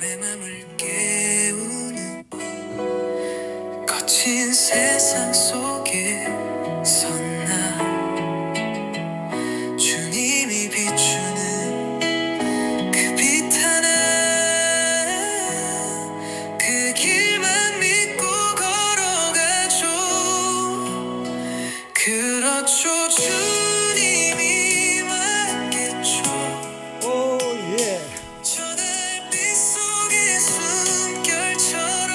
내 맘을 깨우는 거친 세상 속에서 나 주님이 비추는 그 빛 하나 그 길만 믿고 걸어가죠. 그렇죠. 주님이 맞겠죠. 오 예. 저 달빛 속의 숨결처럼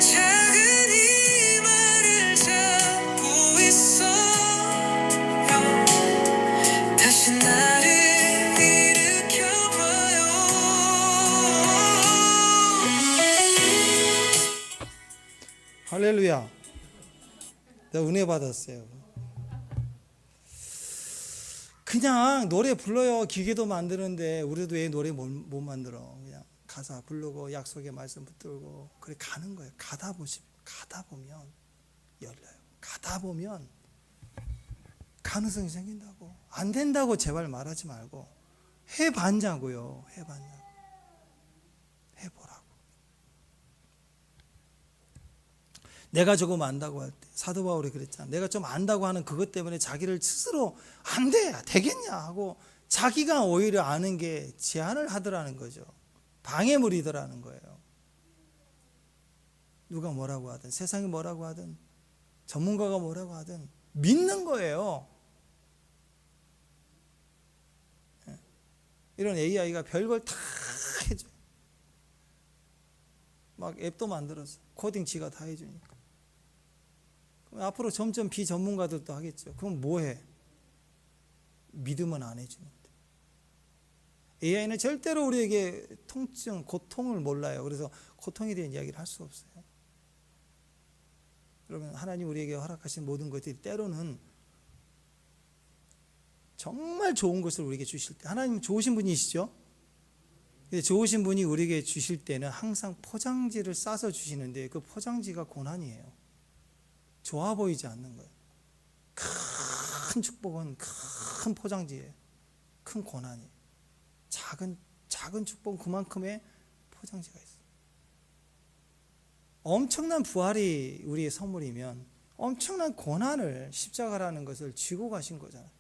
작은 희망을 잡고 있어요. 다시 나를 일으켜봐요. 할렐루야. 내가 은혜 받았어요. 그냥 노래 불러요. 기계도 만드는데 우리도 왜 노래 못 만들어? 그냥 가사 부르고 약속의 말씀 붙들고 그래 가는 거예요. 가다 보면 열려요. 가다 보면 가능성이 생긴다고. 안 된다고 제발 말하지 말고 해봤냐고요. 해보라고. 내가 조금 안다고 할 때 사도 바울이 그랬잖아. 내가 좀 안다고 하는 그것 때문에 자기를 스스로 안 돼, 되겠냐 하고 자기가 오히려 아는 게 제한을 하더라는 거죠. 방해물이더라는 거예요. 누가 뭐라고 하든 세상이 뭐라고 하든 전문가가 뭐라고 하든 믿는 거예요. 이런 AI가 별걸 다 해줘요. 막 앱도 만들어서 코딩 지가 다 해주니까. 그럼 앞으로 점점 비전문가들도 하겠죠. 그럼 뭐해? 믿으면 안 해주는데. AI는 절대로 우리에게 통증, 고통을 몰라요. 그래서 고통에 대한 이야기를 할 수 없어요. 그러면 하나님 우리에게 허락하신 모든 것들이 때로는 정말 좋은 것을 우리에게 주실 때, 하나님 좋으신 분이시죠? 근데 좋으신 분이 우리에게 주실 때는 항상 포장지를 싸서 주시는데 그 포장지가 고난이에요. 좋아 보이지 않는 거예요. 큰 축복은 큰 포장지에 큰 고난이에요. 작은 축복은 그만큼의 포장지가 있어요. 엄청난 부활이 우리의 선물이면 엄청난 고난을 십자가라는 것을 쥐고 가신 거잖아요.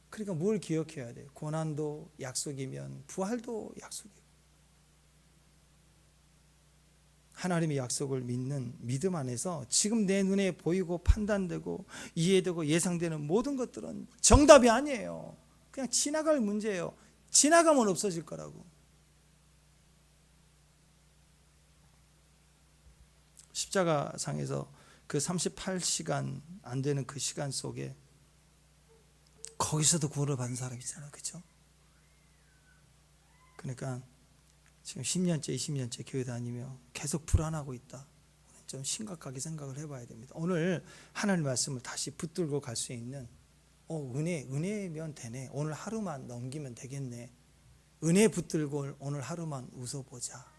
그러니까 뭘 기억해야 돼요? 고난도 약속이면 부활도 약속이고 하나님의 약속을 믿는 믿음 안에서 지금 내 눈에 보이고 판단되고 이해되고 예상되는 모든 것들은 정답이 아니에요. 그냥 지나갈 문제예요. 지나가면 없어질 거라고. 십자가상에서 그 38시간 안 되는 그 시간 속에 거기서도 구원을 받은 사람이 있잖아요. 그렇죠? 그러니까 지금 10년째 20년째 교회 다니며 계속 불안하고 있다. 좀 심각하게 생각을 해봐야 됩니다. 오늘 하나님 말씀을 다시 붙들고 갈 수 있는 은혜면 되네. 오늘 하루만 넘기면 되겠네. 은혜 붙들고 오늘 하루만 웃어보자.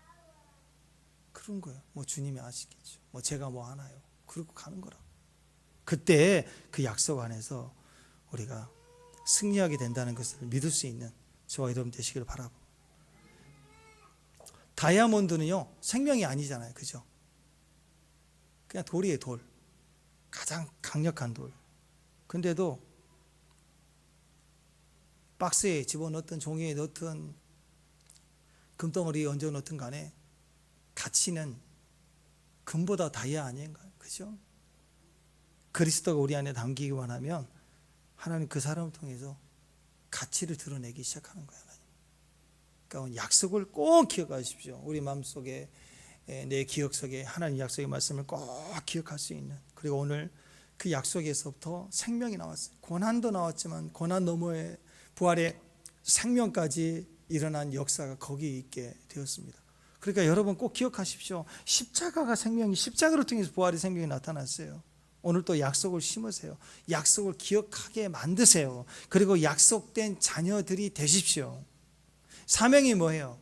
그런 거예요. 뭐 주님이 아시겠죠. 뭐 제가 뭐 하나요. 그러고 가는 거라. 그때 그 약속 안에서 우리가 승리하게 된다는 것을 믿을 수 있는 저와 여러분 되시기를 바라고. 다이아몬드는요 생명이 아니잖아요. 그죠? 그냥 돌이에요. 돌. 가장 강력한 돌. 근데도 박스에 집어넣든 종이에 넣든 금덩어리에 얹어 넣든 간에 가치는 금보다 다이아 아닌가요? 그죠? 그리스도가 우리 안에 담기기만 하면 하나님 그 사람을 통해서 가치를 드러내기 시작하는 거예요. 그러니까 약속을 꼭 기억하십시오. 우리 마음속에 내 기억 속에 하나님 약속의 말씀을 꼭 기억할 수 있는, 그리고 오늘 그 약속에서부터 생명이 나왔어요. 고난도 나왔지만 고난 너머의 부활의 생명까지 일어난 역사가 거기에 있게 되었습니다. 그러니까 여러분 꼭 기억하십시오. 십자가가 생명이, 십자가를 통해서 부활의 생명이 나타났어요. 오늘 또 약속을 심으세요. 약속을 기억하게 만드세요. 그리고 약속된 자녀들이 되십시오. 사명이 뭐예요?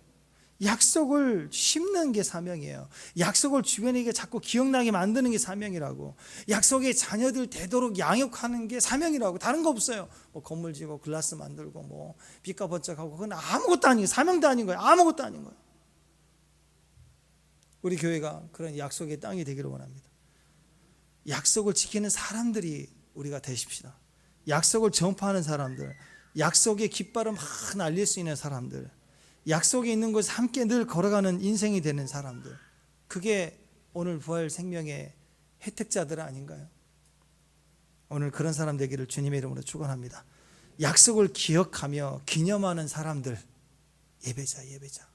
약속을 심는 게 사명이에요. 약속을 주변에게 자꾸 기억나게 만드는 게 사명이라고. 약속의 자녀들 되도록 양육하는 게 사명이라고. 다른 거 없어요. 뭐 건물 지고 글라스 만들고 뭐 빛과 번쩍하고 그건 아무것도 아니에요. 사명도 아닌 거예요. 아무것도 아닌 거예요. 우리 교회가 그런 약속의 땅이 되기를 원합니다. 약속을 지키는 사람들이 우리가 되십시다. 약속을 전파하는 사람들, 약속의 깃발을 막 날릴 수 있는 사람들, 약속에 있는 곳에 함께 늘 걸어가는 인생이 되는 사람들, 그게 오늘 부활 생명의 혜택자들 아닌가요? 오늘 그런 사람 되기를 주님의 이름으로 축원합니다. 약속을 기억하며 기념하는 사람들, 예배자.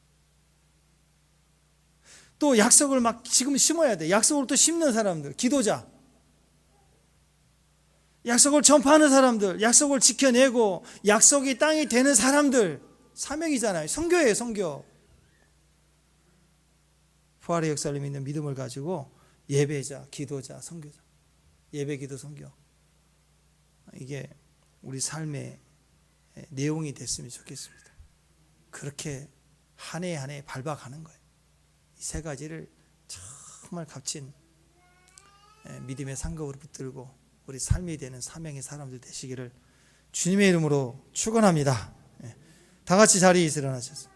또 약속을 막 지금 심어야 돼. 약속을 또 심는 사람들, 기도자. 약속을 전파하는 사람들, 약속을 지켜내고 약속이 땅이 되는 사람들, 사명이잖아요. 선교예요, 선교. 부활의 역사를 믿는 믿음을 가지고 예배자, 기도자, 선교자. 예배, 기도, 선교. 이게 우리 삶의 내용이 됐으면 좋겠습니다. 그렇게 한 해 한 해 밟아가는 거예요. 이 세 가지를 정말 값진 믿음의 상급으로 붙들고 우리 삶이 되는 사명의 사람들 되시기를 주님의 이름으로 축원합니다. 다 같이 자리에 일어나셔서